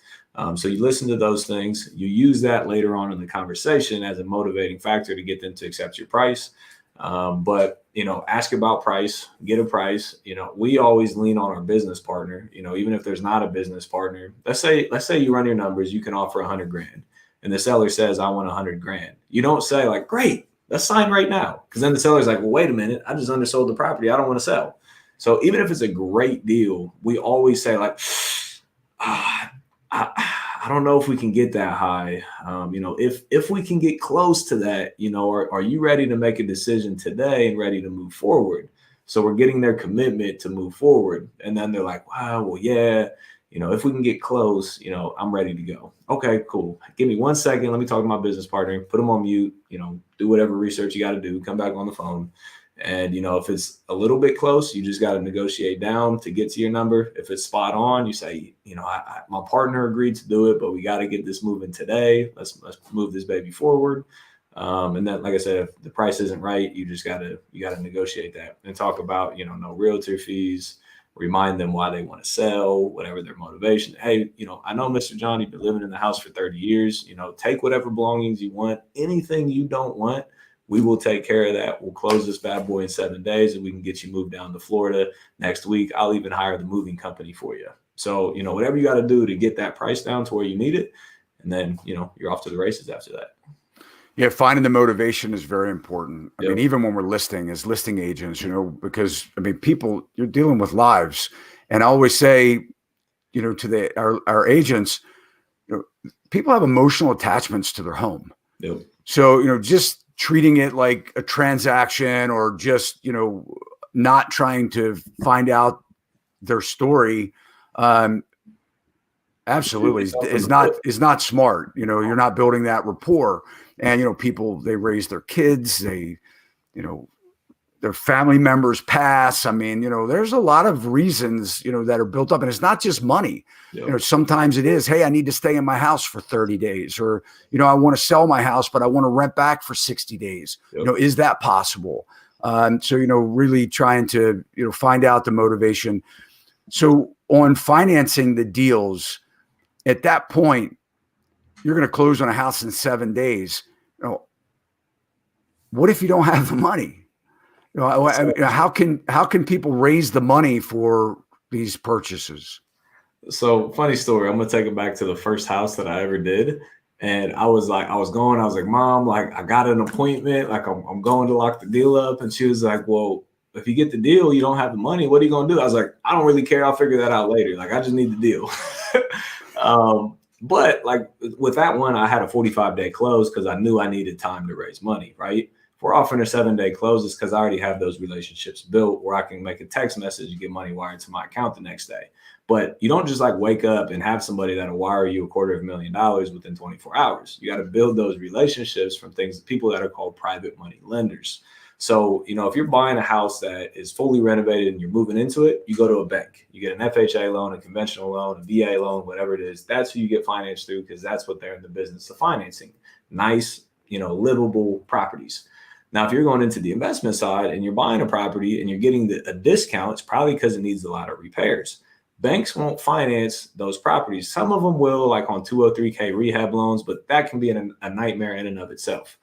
Speaker 2: So you listen to those things. You use that later on in the conversation as a motivating factor to get them to accept your price. But ask about price, get a price. We always lean on our business partner. Even if there's not a business partner, let's say you run your numbers, you can offer $100,000. And the seller says, I want $100,000. You don't say, like, great, let's sign right now. Because then the seller's like, well, wait a minute, I just undersold the property. I don't want to sell. So even if it's a great deal, we always say, like, I don't know if we can get that high. If we can get close to that, are you ready to make a decision today and ready to move forward? So we're getting their commitment to move forward. And then they're like, wow, well, yeah. If we can get close, I'm ready to go. Okay, cool. Give me 1 second. Let me talk to my business partner, put them on mute, do whatever research you got to do, come back on the phone. And, if it's a little bit close, you just got to negotiate down to get to your number. If it's spot on, you say, my partner agreed to do it, but we got to get this moving today. Let's move this baby forward. And then, like I said, if the price isn't right, you got to negotiate that and talk about, no realtor fees. Remind them why they want to sell, whatever their motivation. Hey, I know, Mr. John, you've been living in the house for 30 years. Take whatever belongings you want. Anything you don't want, we will take care of that. We'll close this bad boy in 7 days, and we can get you moved down to Florida next week. I'll even hire the moving company for you. So, whatever you got to do to get that price down to where you need it. And then, you're off to the races after that.
Speaker 1: Yeah, finding the motivation is very important. I mean, even when we're listing as listing agents, because people, you're dealing with lives. And I always say, to our agents, people have emotional attachments to their home.
Speaker 2: Yep.
Speaker 1: So, just treating it like a transaction, or just, not trying to find out their story, absolutely is not smart. You're not building that rapport. And, people, they raise their kids, their family members pass. There's a lot of reasons, that are built up, and it's not just money. Yep. Sometimes it is, hey, I need to stay in my house for 30 days, or, I want to sell my house, but I want to rent back for 60 days. Yep. Is that possible? So, really trying to, find out the motivation. So on financing the deals, at that point, you're going to close on a house in 7 days. What if you don't have the money? How can people raise the money for these purchases?
Speaker 2: So, funny story. I'm going to take it back to the first house that I ever did. And I was like, Mom, like, I got an appointment. Like, I'm going to lock the deal up. And she was like, well, if you get the deal, you don't have the money. What are you going to do? I was like, I don't really care. I'll figure that out later. Like, I just need the deal. But like with that one, I had a 45-day close because I knew I needed time to raise money, right? If we're offering a 7-day close, it's because I already have those relationships built where I can make a text message and get money wired to my account the next day. But you don't just like wake up and have somebody that'll wire you $250,000 within 24 hours. You got to build those relationships from people that are called private money lenders. So, if you're buying a house that is fully renovated and you're moving into it, you go to a bank. You get an FHA loan, a conventional loan, a VA loan, whatever it is. That's who you get financed through because that's what they're in the business of financing. Nice, livable properties. Now, if you're going into the investment side and you're buying a property and you're getting a discount, it's probably because it needs a lot of repairs. Banks won't finance those properties. Some of them will, like on 203K rehab loans, but that can be a nightmare in and of itself.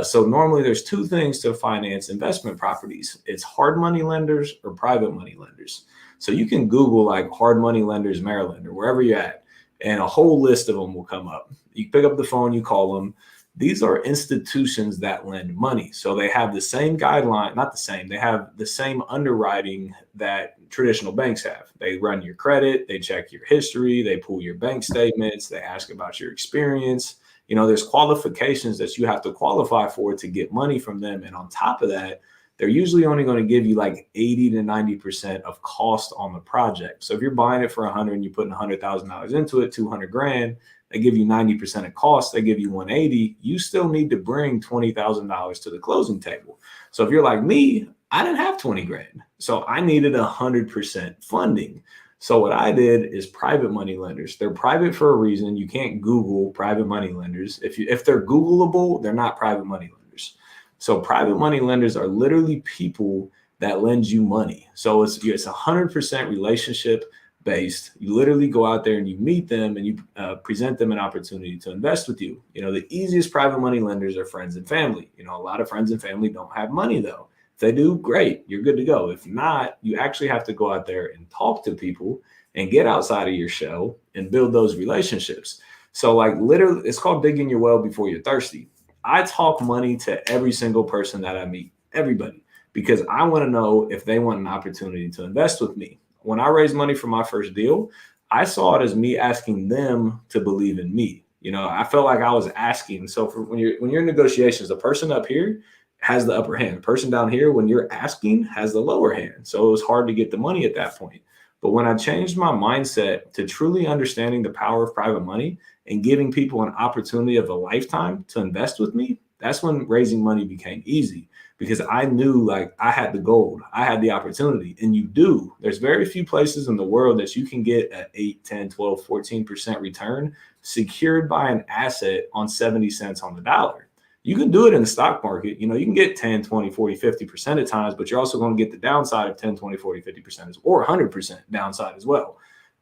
Speaker 2: So normally there's two things to finance investment properties. It's hard money lenders or private money lenders. So you can Google like hard money lenders, Maryland, or wherever you're at, and a whole list of them will come up. You pick up the phone, you call them. These are institutions that lend money. So they have the same guideline, not the same, they have the same underwriting that traditional banks have. They run your credit, they check your history, they pull your bank statements, they ask about your experience. There's qualifications that you have to qualify for to get money from them. And on top of that, they're usually only going to give you like 80 to 90% of cost on the project. So if you're buying it for 100 and you're putting $100,000 into it, 200 grand, they give you 90% of cost. They give you 180. You still need to bring $20,000 to the closing table. So if you're like me, I didn't have 20 grand. So I needed 100% funding. So what I did is private money lenders. They're private for a reason. You can't Google private money lenders. If they're Googleable, they're not private money lenders. So private money lenders are literally people that lend you money. So it's 100% relationship based. You literally go out there and you meet them and you present them an opportunity to invest with you. The easiest private money lenders are friends and family. A lot of friends and family don't have money though. If they do, great, you're good to go. If not, you actually have to go out there and talk to people and get outside of your shell and build those relationships. So like literally, it's called digging your well before you're thirsty. I talk money to every single person that I meet, everybody, because I want to know if they want an opportunity to invest with me. When I raised money for my first deal, I saw it as me asking them to believe in me. I felt like I was asking. So when you're in negotiations, the person up here has the upper hand. The person down here, when you're asking, has the lower hand. So it was hard to get the money at that point. But when I changed my mindset to truly understanding the power of private money and giving people an opportunity of a lifetime to invest with me, that's when raising money became easy, because I knew like I had the gold, I had the opportunity, and you do. There's very few places in the world that you can get an 8, 10, 12, 14% return secured by an asset on 70 cents on the dollar. You can do it in the stock market. You can get 10, 20, 40, 50% at times, but you're also going to get the downside of 10, 20, 40, 50% or 100% downside as well.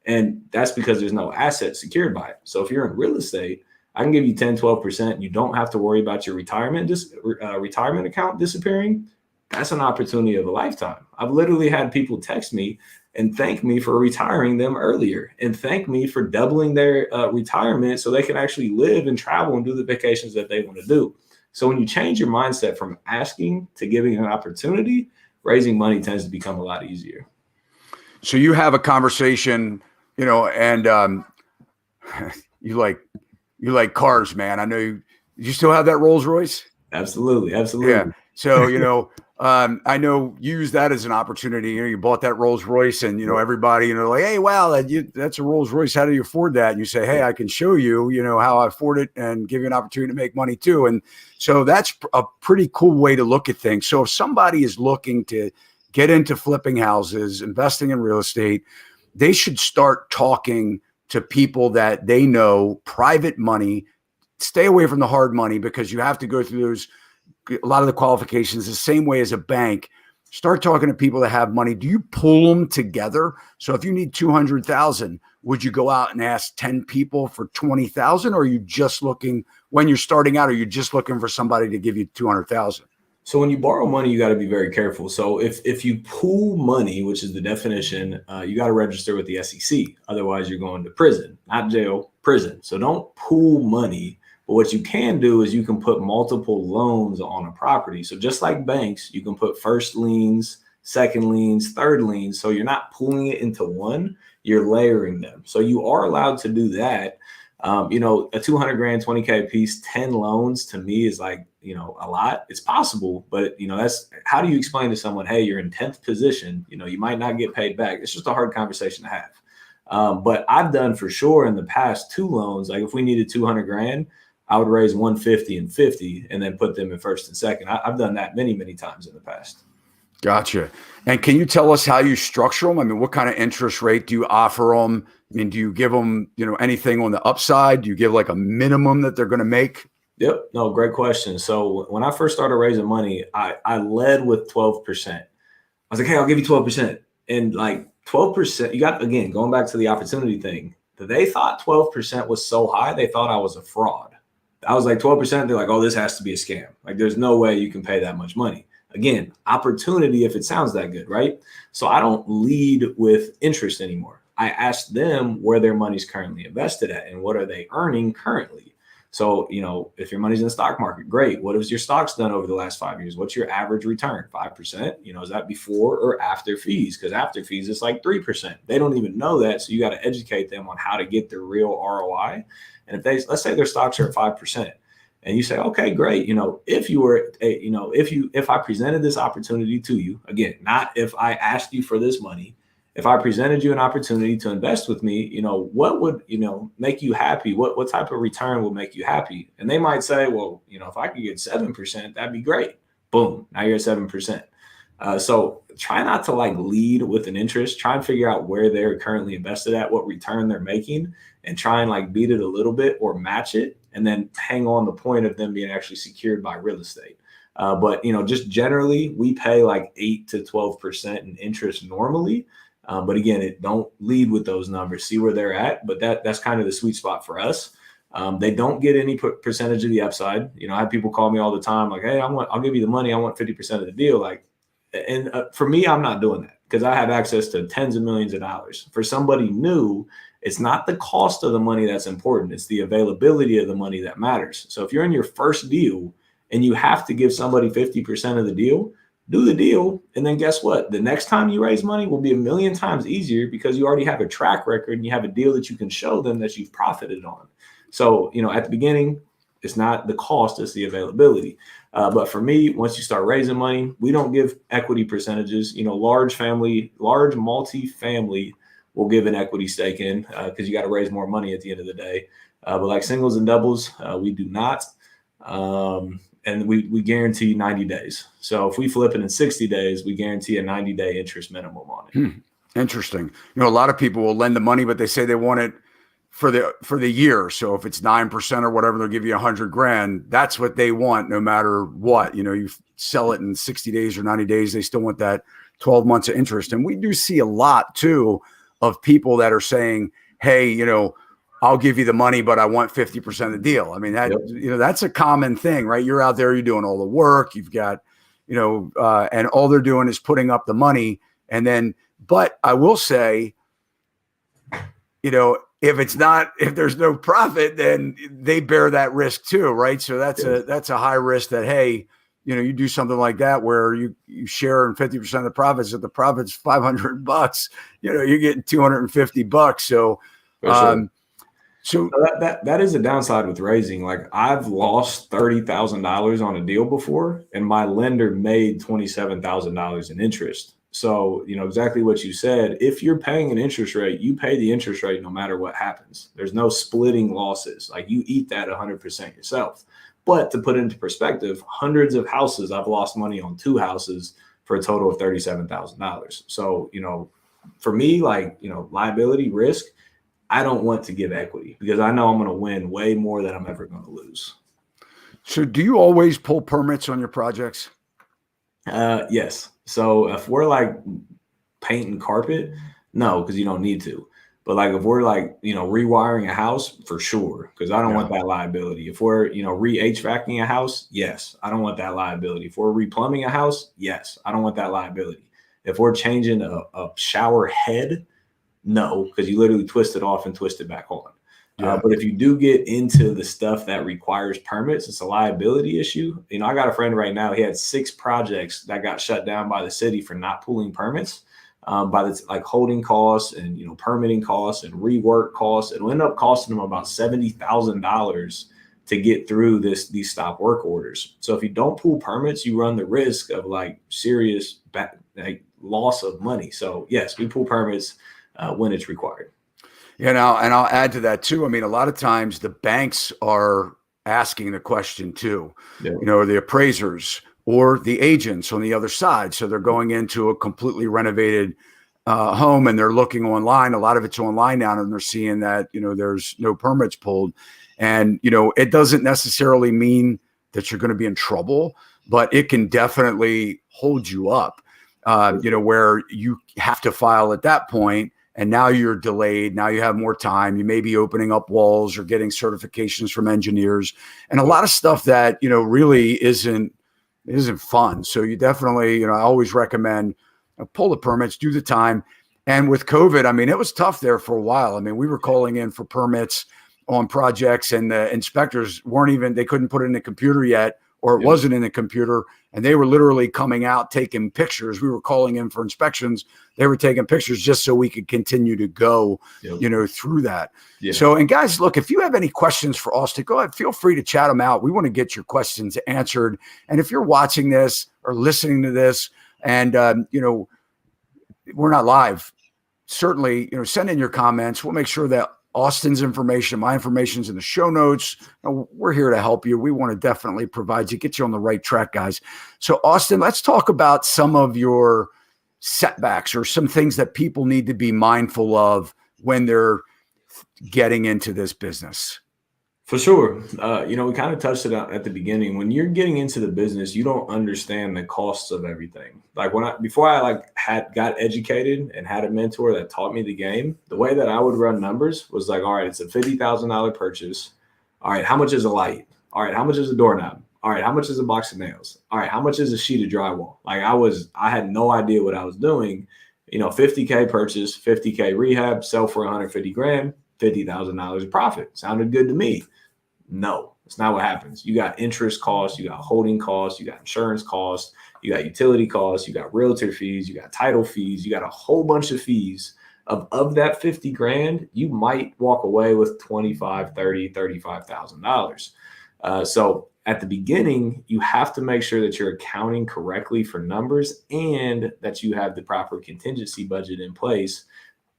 Speaker 2: And that's because there's no asset secured by it. So if you're in real estate, I can give you 10, 12%. You don't have to worry about your retirement account disappearing. That's an opportunity of a lifetime. I've literally had people text me and thank me for retiring them earlier and thank me for doubling their retirement so they can actually live and travel and do the vacations that they want to do. So when you change your mindset from asking to giving an opportunity, raising money tends to become a lot easier.
Speaker 1: So you have a conversation, and you like cars, man. I know you still have that Rolls Royce?
Speaker 2: Absolutely.
Speaker 1: Yeah. So, I know you use that as an opportunity. You bought that Rolls Royce, and everybody, like, hey, wow, that's a Rolls Royce. How do you afford that? And you say, hey, I can show you, how I afford it and give you an opportunity to make money too. And so that's a pretty cool way to look at things. So if somebody is looking to get into flipping houses, investing in real estate, they should start talking to people that they know, private money. Stay away from the hard money, because you have to go through a lot of the qualifications the same way as a bank. Start talking to people that have money. Do you pull them together? So if you need 200,000, would you go out and ask 10 people for 20,000? Or are you just looking, when you're starting out, are you just looking for somebody to give you 200,000?
Speaker 2: So when you borrow money, you got to be very careful. So if you pool money, which is the definition, you got to register with the SEC. Otherwise, you're going to prison, not jail, prison. So don't pool money. But what you can do is you can put multiple loans on a property. So just like banks, you can put first liens, second liens, third liens. So you're not pooling it into one, you're layering them. So you are allowed to do that. A 200 grand, 20K piece, 10 loans to me is like, a lot. It's possible, but that's, how do you explain to someone, hey, you're in 10th position, you might not get paid back. It's just a hard conversation to have. But I've done for sure in the past 2 loans, like if we needed 200 grand, I would raise 150 and 50 and then put them in first and second. I've done that many, many times in the past.
Speaker 1: Gotcha. And can you tell us how you structure them? I mean, what kind of interest rate do you offer them? I mean, do you give them, anything on the upside? Do you give like a minimum that they're going to make?
Speaker 2: Yep. No, great question. So when I first started raising money, I led with 12%. I was like, hey, I'll give you 12%. And like 12%, you got, again, going back to the opportunity thing, they thought 12% was so high, they thought I was a fraud. I was like 12%. They're like, oh, this has to be a scam. Like, there's no way you can pay that much money. Again, opportunity if it sounds that good, right? So I don't lead with interest anymore. I ask them where their money's currently invested at and what are they earning currently. So, if your money's in the stock market, great. What has your stocks done over the last 5 years? What's your average return? 5%? Is that before or after fees? Because after fees, it's like 3%. They don't even know that. So you got to educate them on how to get the real ROI. And let's say their stocks are at 5%. And you say, okay, great. If I presented this opportunity to you, again, not if I asked you for this money, if I presented you an opportunity to invest with me, what would, make you happy? What type of return will make you happy? And they might say, well, if I could get 7%, that'd be great. Boom. Now you're at 7%. So try not to lead with an interest, try and figure out where they're currently invested at, what return they're making, and try and beat it a little bit or match it. And then hang on the point of them being actually secured by real estate. But just generally, we pay 8 to 12% in interest normally. But again, don't lead with those numbers. See where they're at. But that's kind of the sweet spot for us. They don't get any percentage of the upside. I have people call me all the time like, hey, I'll give you the money. I want 50% of the deal. And for me, I'm not doing that because I have access to tens of millions of dollars. For somebody new, it's not the cost of the money that's important. It's the availability of the money that matters. So if you're in your first deal and you have to give somebody 50% of the deal, do the deal. And then guess what? The next time you raise money will be a million times easier because you already have a track record and you have a deal that you can show them that you've profited on. So, at the beginning, it's not the cost, it's the availability. But for me, once you start raising money, we don't give equity percentages. Large multi-family will give an equity stake in because you got to raise more money at the end of the day. But singles and doubles, we do not. And we guarantee 90 days. So if we flip it in 60 days, we guarantee a 90-day interest minimum on it.
Speaker 1: Interesting. A lot of people will lend the money, but they say they want it for the year. So if it's 9% or whatever, they'll give you $100,000. That's what they want, no matter what. You sell it in 60 days or 90 days, they still want that 12 months of interest. And we do see a lot too of people that are saying, hey, I'll give you the money, but I want 50% of the deal. I mean, that's a common thing, right? You're out there, you're doing all the work, you've got, and all they're doing is putting up the money. And then, but I will say, if there's no profit, then they bear that risk too, right? So that's a high risk that, hey, you do something like that where you share in 50% of the profits. If the profit's $500, you're getting $250. So,
Speaker 2: So that is a downside with raising. I've lost $30,000 on a deal before, and my lender made $27,000 in interest. So, exactly what you said. If you're paying an interest rate, you pay the interest rate no matter what happens. There's no splitting losses. You eat that 100% yourself. But to put into perspective, hundreds of houses, I've lost money on 2 houses for a total of $37,000. So, for me, liability risk, I don't want to give equity because I know I'm going to win way more than I'm ever going to lose.
Speaker 1: So do you always pull permits on your projects?
Speaker 2: Yes. So if we're painting carpet, no, because you don't need to. But if we're rewiring a house, for sure, because I don't want that liability. If we're re-HVACing a house, yes, I don't want that liability. If we're replumbing a house, yes, I don't want that liability. If we're changing a shower head, no, because you literally twist it off and twist it back on. But if you do get into the stuff that requires permits, it's a liability issue. I got a friend right now, he had 6 projects that got shut down by the city for not pulling permits. By the holding costs and permitting costs and rework costs. It'll end up costing them about $70,000 to get through these stop work orders. So if you don't pull permits, you run the risk of serious loss of money. So yes, we pull permits when it's required.
Speaker 1: And I'll add to that too. I mean, a lot of times the banks are asking the question too. The appraisers or the agents on the other side. So they're going into a completely renovated home and they're looking online. A lot of it's online now, and they're seeing that, there's no permits pulled. And, it doesn't necessarily mean that you're going to be in trouble, but it can definitely hold you up, where you have to file at that point. and now you're delayed. Now you have more time. You may be opening up walls or getting certifications from engineers and a lot of stuff that, really isn't fun. So you definitely, I always recommend pull the permits, do the time. And with COVID, I mean, it was tough there for a while. I mean, we were calling in for permits on projects and the inspectors they couldn't put it in the computer yet, or it wasn't in the computer. And they were literally coming out, taking pictures. We were calling in for inspections. They were taking pictures just so we could continue to go, through that. Yeah. So, and guys, look, if you have any questions for Austin, go ahead, feel free to chat them out. We want to get your questions answered. And if you're watching this or listening to this and, we're not live, certainly, send in your comments. We'll make sure that Austin's information, my information's in the show notes. We're here to help you. We want to definitely provide you, get you on the right track, guys. So Austin, let's talk about some of your setbacks or some things that people need to be mindful of when they're getting into this business.
Speaker 2: For sure. We kind of touched it at the beginning. When you're getting into the business, you don't understand the costs of everything. Like before I got educated and had a mentor that taught me the game, the way that I would run numbers was like, all right, it's a $50,000 purchase. All right, how much is a light? All right, how much is a doorknob? All right, how much is a box of nails? All right, how much is a sheet of drywall? Like I had no idea what I was doing. $50K purchase, $50K rehab, sell for $150,000, $50,000 profit. Sounded good to me. No, it's not what happens. You got interest costs, you got holding costs, you got insurance costs, you got utility costs, you got realtor fees, you got title fees, you got a whole bunch of fees. Of that $50,000, you might walk away with $25,000, $30,000, $35,000. So at the beginning, you have to make sure that you're accounting correctly for numbers and that you have the proper contingency budget in place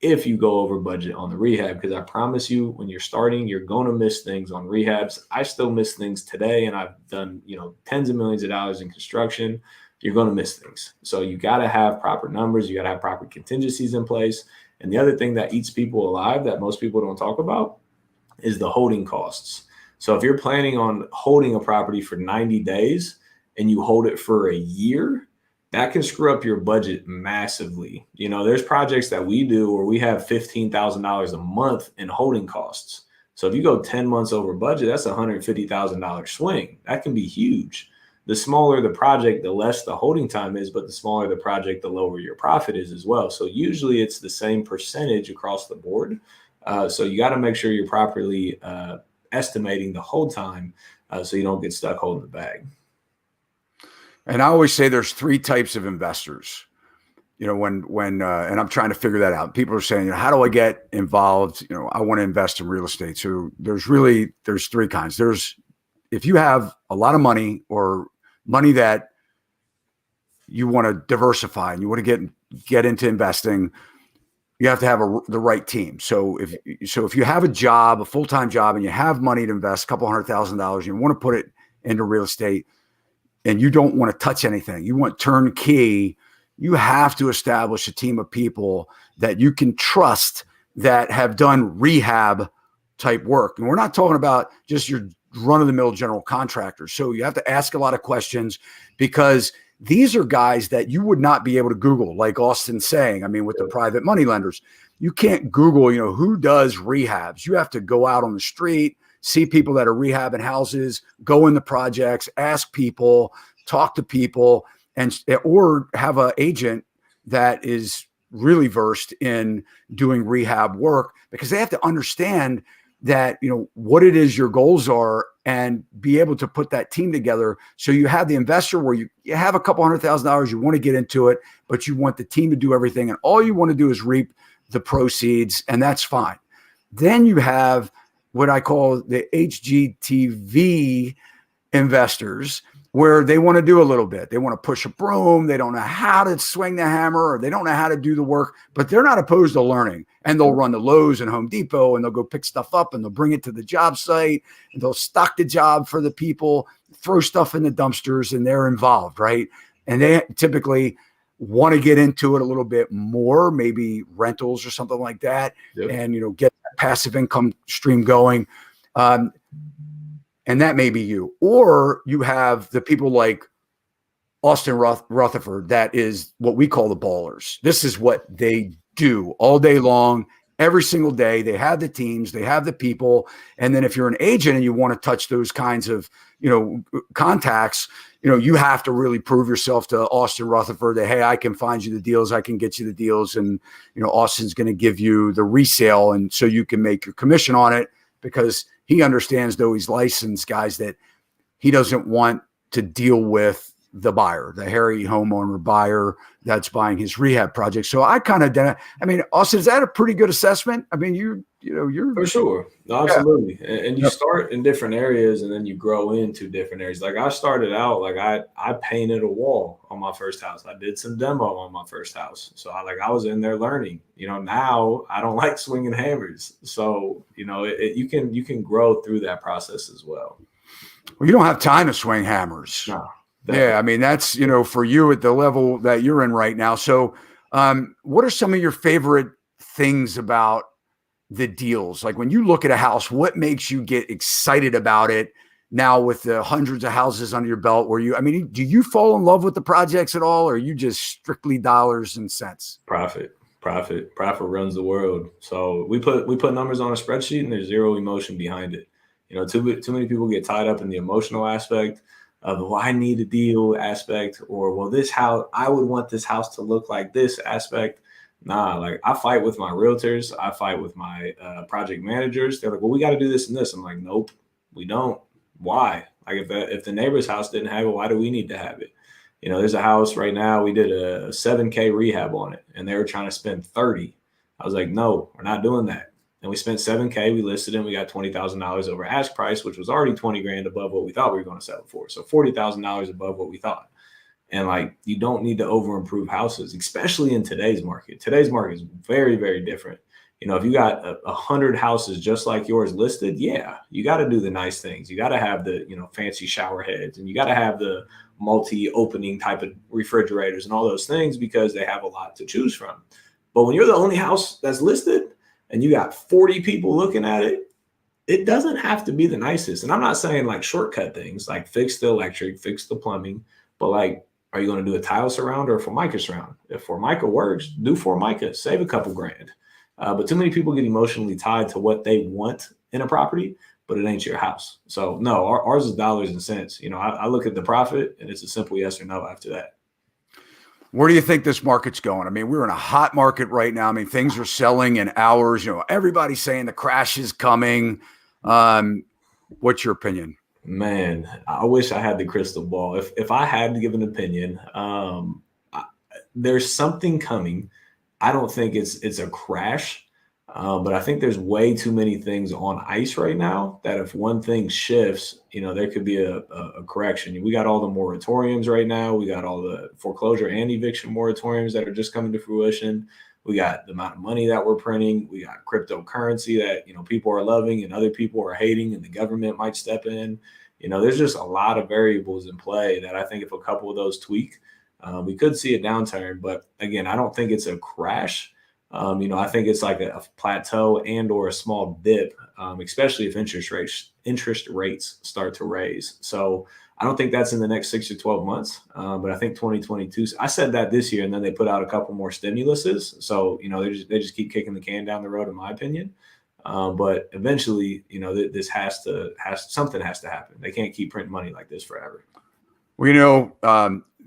Speaker 2: if you go over budget on the rehab, because I promise you, when you're starting, you're going to miss things on rehabs. I still miss things today, and I've done, tens of millions of dollars in construction. You're going to miss things. So you got to have proper numbers. You got to have proper contingencies in place. And the other thing that eats people alive that most people don't talk about is the holding costs. So if you're planning on holding a property for 90 days and you hold it for a year, that can screw up your budget massively. There's projects that we do where we have $15,000 a month in holding costs. So if you go 10 months over budget, that's a $150,000 swing. That can be huge. The smaller the project, the less the holding time is, but the smaller the project, the lower your profit is as well. So usually it's the same percentage across the board. So you got to make sure you're properly estimating the hold time so you don't get stuck holding the bag.
Speaker 1: And I always say there's three types of investors, when and I'm trying to figure that out. People are saying, how do I get involved? I want to invest in real estate. So there's three kinds. If you have a lot of money or money that you want to diversify and you want to get into investing, you have to have the right team. So if you have a full-time job and you have money to invest a couple $100,000, you want to put it into real estate, and you don't want to touch anything, you want turnkey, you have to establish a team of people that you can trust that have done rehab type work. And we're not talking about just your run-of-the-mill general contractors. So you have to ask a lot of questions, because these are guys that you would not be able to Google, like Austin's saying. I mean, with the private money lenders, you can't Google, who does rehabs. You have to go out on the street, see people that are rehabbing houses, go in the projects, ask people, talk to people, or have an agent that is really versed in doing rehab work, because they have to understand that, what it is your goals are and be able to put that team together. So you have the investor where you have a couple $100,000, you want to get into it, but you want the team to do everything. And all you want to do is reap the proceeds, and that's fine. Then you have what I call the HGTV investors, where they want to do a little bit. They want to push a broom. They don't know how to swing the hammer, or they don't know how to do the work, but they're not opposed to learning. And they'll run to Lowe's and Home Depot, and they'll go pick stuff up, and they'll bring it to the job site, and they'll stock the job for the people, throw stuff in the dumpsters, and they're involved, right? And they typically want to get into it a little bit more, maybe rentals or something like that, and get that passive income stream going. And that may be you. Or you have the people like Austin Rutherford, that is what we call the ballers. This is what they do all day long, every single day. They have the teams, they have the people. And then if you're an agent and you want to touch those kinds of, contacts, you have to really prove yourself to Austin Rutherford that, hey, I can find you the deals, I can get you the deals. And, Austin's going to give you the resale. And so you can make your commission on it, because he understands, though he's licensed, guys, that he doesn't want to deal with the buyer, the hairy homeowner buyer that's buying his rehab project. So I kind of, Austin, is that a pretty good assessment? I mean, you're
Speaker 2: for sure. No, absolutely. Yeah. And you start in different areas and then you grow into different areas. Like I started out, like I painted a wall on my first house. I did some demo on my first house. So I was in there learning, now I don't like swinging hammers. So, you can grow through that process as well.
Speaker 1: Well, you don't have time to swing hammers.
Speaker 2: No.
Speaker 1: Definitely. Yeah, I mean, that's, for you at the level that you're in right now. So what are some of your favorite things about the deals? Like when you look at a house, what makes you get excited about it now with the hundreds of houses under your belt? Do you fall in love with the projects at all? Or are you just strictly dollars and cents?
Speaker 2: Profit runs the world. So we put numbers on a spreadsheet and there's zero emotion behind it. Too many people get tied up in the emotional aspect of the, I need a deal aspect, or, well, this house, I would want this house to look like this aspect. Nah, like I fight with my realtors. I fight with my project managers. They're like, well, we got to do this and this. I'm like, nope, we don't. Why? Like if the neighbor's house didn't have it, why do we need to have it? There's a house right now. We did a 7K rehab on it and they were trying to spend 30. I was like, no, we're not doing that. And we spent 7K. We listed it. We got $20,000 over ask price, which was already 20 grand above what we thought we were going to sell it for. So $40,000 above what we thought. And like, you don't need to over improve houses, especially in today's market. Today's market is very, very different. If you got 100 houses just like yours listed, yeah, you got to do the nice things. You got to have the, fancy shower heads, and you got to have the multi-opening type of refrigerators and all those things, because they have a lot to choose from. But when you're the only house that's listed and you got 40 people looking at it, it doesn't have to be the nicest. And I'm not saying like shortcut things, like fix the electric, fix the plumbing, but like, are you going to do a tile surround or a Formica surround? If Formica works, do Formica, save a couple grand. But too many people get emotionally tied to what they want in a property, but it ain't your house. So no, ours is dollars and cents. I look at the profit and it's a simple yes or no after that.
Speaker 1: Where do you think this market's going? I mean, we're in a hot market right now. I mean, things are selling in hours. Everybody's saying the crash is coming. What's your opinion?
Speaker 2: Man, I wish I had the crystal ball. If I had to give an opinion, there's something coming. I don't think it's a crash, but I think there's way too many things on ice right now that if one thing shifts, there could be a correction. We got all the moratoriums right now. We got all the foreclosure and eviction moratoriums that are just coming to fruition. We got the amount of money that we're printing. We got cryptocurrency that, people are loving and other people are hating, and the government might step in. There's just a lot of variables in play that I think if a couple of those tweak, we could see a downturn. But again, I don't think it's a crash. I think it's like a plateau and or a small dip, especially if interest rates start to raise. So I don't think that's in the next 6 to 12 months. But I think 2022, I said that this year, and then they put out a couple more stimuluses. So, they just keep kicking the can down the road, in my opinion. But eventually, this something has to happen. They can't keep printing money like this forever.
Speaker 1: Well,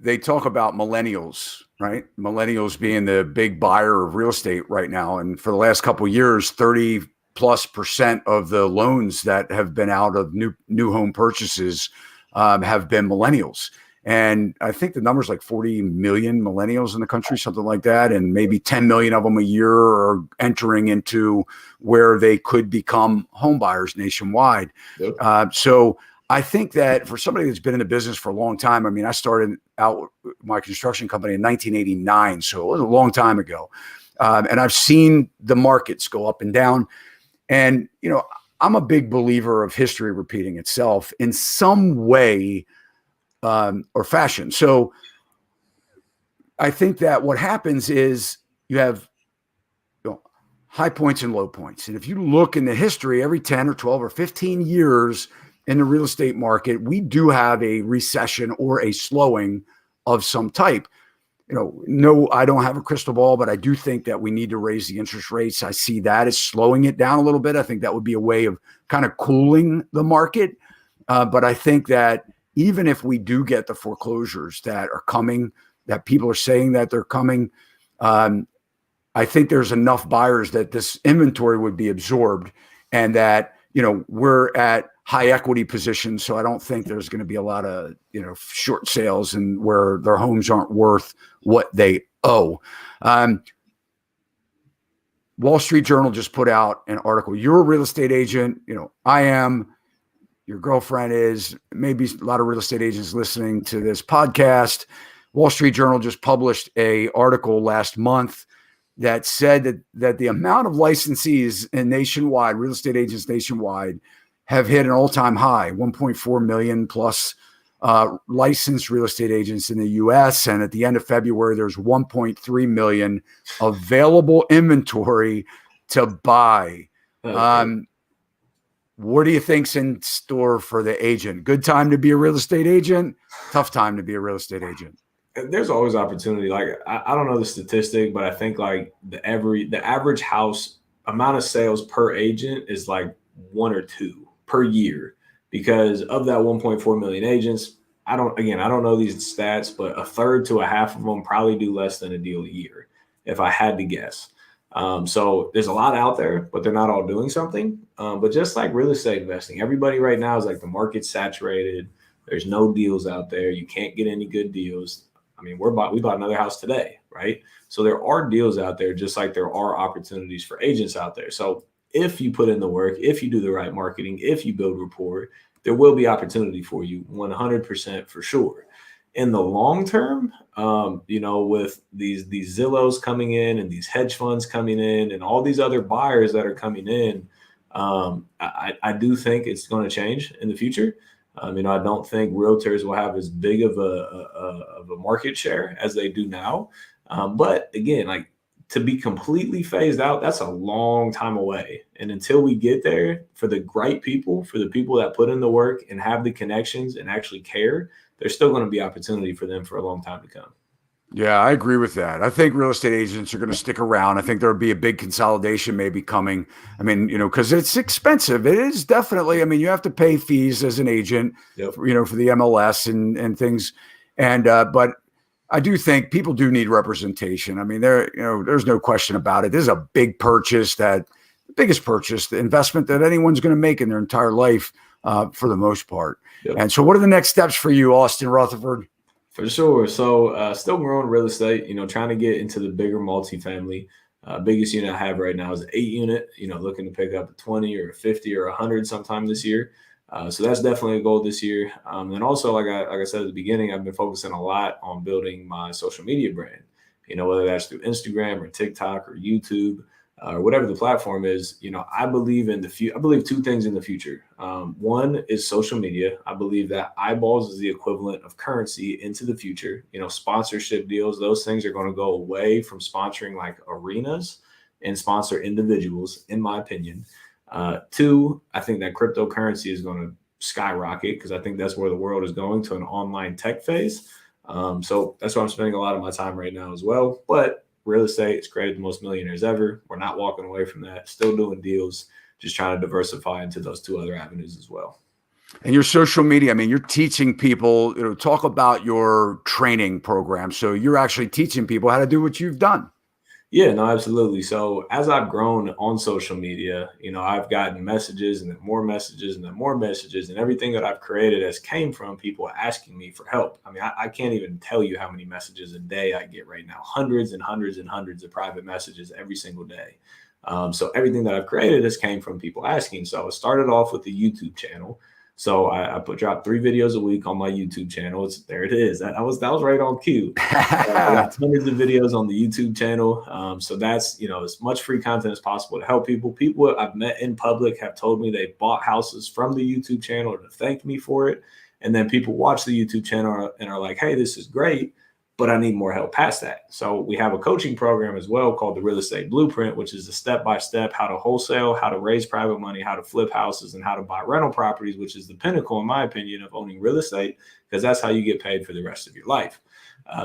Speaker 1: they talk about millennials, right? Millennials being the big buyer of real estate right now. And for the last couple of years, 30+% of the loans that have been out of new home purchases have been millennials. And I think the number's like 40 million millennials in the country, something like that. And maybe 10 million of them a year are entering into where they could become home buyers nationwide. Yep. So I think that for somebody that's been in the business for a long time, I mean, I started out my construction company in 1989, so it was a long time ago. And I've seen the markets go up and down. And, I'm a big believer of history repeating itself in some way or fashion. So I think that what happens is you have high points and low points. And if you look in the history, every 10 or 12 or 15 years, in the real estate market, we do have a recession or a slowing of some type. no, I don't have a crystal ball, but I do think that we need to raise the interest rates. I see that as slowing it down a little bit. I think that would be a way of kind of cooling the market. But I think that even if we do get the foreclosures that are coming, that people are saying that they're coming, I think there's enough buyers that this inventory would be absorbed, and that, we're at high equity positions. So I don't think there's going to be a lot of, short sales and where their homes aren't worth what they owe. Wall Street Journal just put out an article. You're a real estate agent. I am. Your girlfriend is. Maybe a lot of real estate agents listening to this podcast. Wall Street Journal just published an article last month that said that the amount of licensees nationwide, real estate agents nationwide, have hit an all-time high, 1.4 million plus licensed real estate agents in the U.S. And at the end of February, there's 1.3 million available inventory to buy. Okay. What do you think's in store for the agent? Good time to be a real estate agent? Tough time to be a real estate agent?
Speaker 2: There's always opportunity. Like, I don't know the statistic, but I think like the average house amount of sales per agent is like 1 or 2 per year, because of that 1.4 million agents. I don't know these stats, but a third to a half of them probably do less than a deal a year, if I had to guess. So there's a lot out there, but they're not all doing something. But just like real estate investing, everybody right now is like, the market's saturated. There's no deals out there. You can't get any good deals. I mean, we bought another house today, right? So there are deals out there, just like there are opportunities for agents out there. So if you put in the work, if you do the right marketing, if you build rapport, there will be opportunity for you 100% for sure. In the long term, with these Zillows coming in and these hedge funds coming in and all these other buyers that are coming in, I do think it's going to change in the future. I don't think realtors will have as big of a market share as they do now. But again, like, to be completely phased out, that's a long time away. And until we get there, for the right people, for the people that put in the work and have the connections and actually care, there's still going to be opportunity for them for a long time to come.
Speaker 1: Yeah, I agree with that. I think real estate agents are going to stick around. I think there'll be a big consolidation maybe coming. Because it's expensive. It is definitely. You have to pay fees as an agent,
Speaker 2: Yep.
Speaker 1: for the MLS and things. But I do think people do need representation. There's no question about it. This is a big purchase, the biggest purchase, the investment that anyone's going to make in their entire life, for the most part.
Speaker 2: Yep.
Speaker 1: And so what are the next steps for you, Austin Rutherford?
Speaker 2: For sure. So still growing real estate, trying to get into the bigger multifamily. Biggest unit I have right now is an 8 unit, looking to pick up a 20 or a 50 or 100 sometime this year. So that's definitely a goal this year. And also, like I said at the beginning, I've been focusing a lot on building my social media brand, whether that's through Instagram or TikTok or YouTube, or whatever the platform is. I believe in I believe 2 things in the future. One is social media. I believe that eyeballs is the equivalent of currency into the future. Sponsorship deals, those things are going to go away from sponsoring like arenas and sponsor individuals, in my opinion. 2, I think that cryptocurrency is going to skyrocket, because I think that's where the world is going, to an online tech phase. So that's why I'm spending a lot of my time right now as well. But real estate has created the most millionaires ever. We're not walking away from that. Still doing deals, just trying to diversify into those 2 other avenues as well.
Speaker 1: And your social media, you're teaching people, talk about your training program. So you're actually teaching people how to do what you've done.
Speaker 2: Yeah, no, absolutely. So as I've grown on social media, I've gotten messages and then more messages and then more messages, and everything that I've created has came from people asking me for help. I can't even tell you how many messages a day I get right now, hundreds and hundreds and hundreds of private messages every single day. So everything that I've created has came from people asking. So I started off with the YouTube channel. So I dropped 3 videos a week on my YouTube channel. There it is. That was right on cue. I got hundreds of videos on the YouTube channel. So that's, as much free content as possible to help people. People I've met in public have told me they bought houses from the YouTube channel to thank me for it. And then people watch the YouTube channel and are like, hey, this is great, but I need more help past that. So we have a coaching program as well called the Real Estate Blueprint, which is the step-by-step how to wholesale, how to raise private money, how to flip houses, and how to buy rental properties, which is the pinnacle, in my opinion, of owning real estate, because that's how you get paid for the rest of your life.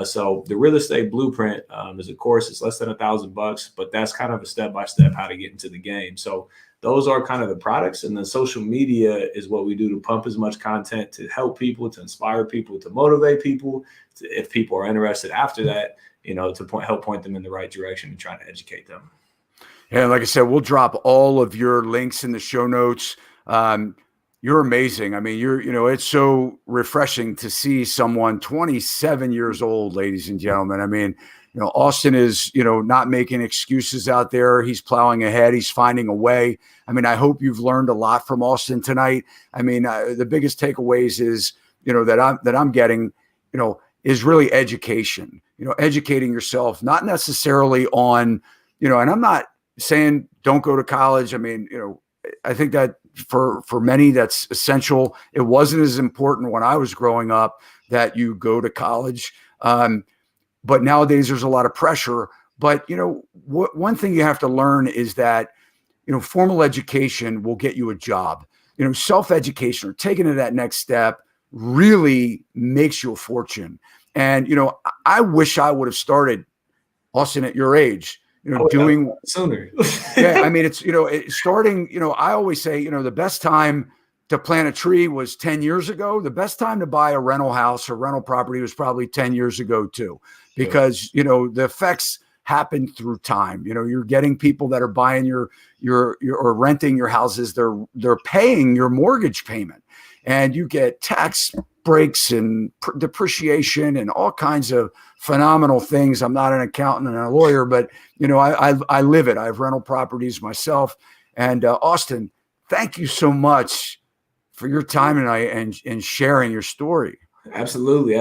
Speaker 2: So the Real Estate Blueprint is a course. It's less than $1,000, but that's kind of a step-by-step how to get into the game. So those are kind of the products, and then social media is what we do to pump as much content to help people, to inspire people, to motivate people, if people are interested after that, to help point them in the right direction and try to educate them.
Speaker 1: Yeah, like I said, we'll drop all of your links in the show notes. You're amazing. I mean, it's so refreshing to see someone 27 years old, ladies and gentlemen. I mean, Austin is, not making excuses out there. He's plowing ahead. He's finding a way. I mean, I hope you've learned a lot from Austin tonight. I mean, the biggest takeaways is, that I'm getting, is really education, educating yourself, not necessarily on, and I'm not saying don't go to college. I mean, I think that for many, that's essential. It wasn't as important when I was growing up that you go to college. But nowadays there's a lot of pressure. But, one thing you have to learn is that, formal education will get you a job. Self-education or taking it that next step really makes you a fortune. And, I wish I would have started, Austin, at your age, doing
Speaker 2: sooner.
Speaker 1: Yeah. I mean, it's, starting, I always say, the best time to plant a tree was 10 years ago. The best time to buy a rental house or rental property was probably 10 years ago too, because, the effects happen through time. You're getting people that are buying your or renting your houses. They're paying your mortgage payment, and you get tax breaks and depreciation and all kinds of phenomenal things. I'm not an accountant and a lawyer, but I live it. I have rental properties myself. And Austin, thank you so much for your time tonight and sharing your story.
Speaker 2: Absolutely.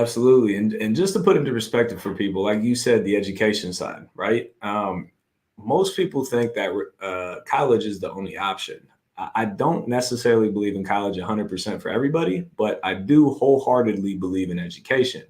Speaker 2: And just to put into perspective for people, like you said, the education side, right? Most people think that college is the only option. I don't necessarily believe in college 100% for everybody, but I do wholeheartedly believe in education.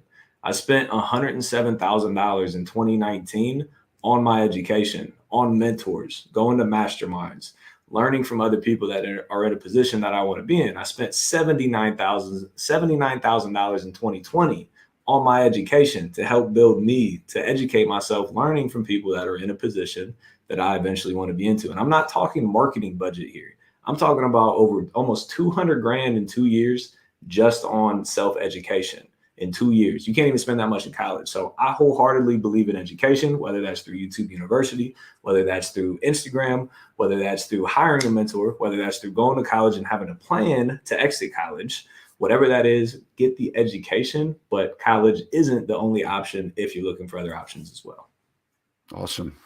Speaker 2: I spent $107,000 in 2019 on my education, on mentors, going to masterminds, learning from other people that are in a position that I want to be in. I spent $79,000 in 2020 on my education to help build me, to educate myself, learning from people that are in a position that I eventually want to be into. And I'm not talking marketing budget here. I'm talking about over almost 200 grand in 2 years just on self-education in 2 years. You can't even spend that much in college. So I wholeheartedly believe in education, whether that's through YouTube University, whether that's through Instagram, whether that's through hiring a mentor, whether that's through going to college and having a plan to exit college, whatever that is, get the education. But college isn't the only option if you're looking for other options as well.
Speaker 1: Awesome.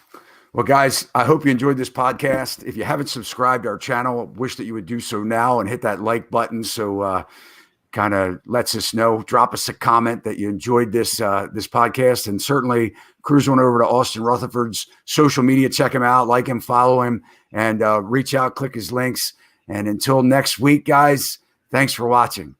Speaker 1: Well, guys, I hope you enjoyed this podcast. If you haven't subscribed to our channel, I wish that you would do so now and hit that like button. So kind of lets us know. Drop us a comment that you enjoyed this podcast, and certainly cruise on over to Austin Rutherford's social media. Check him out, like him, follow him, and reach out, click his links. And until next week, guys, thanks for watching.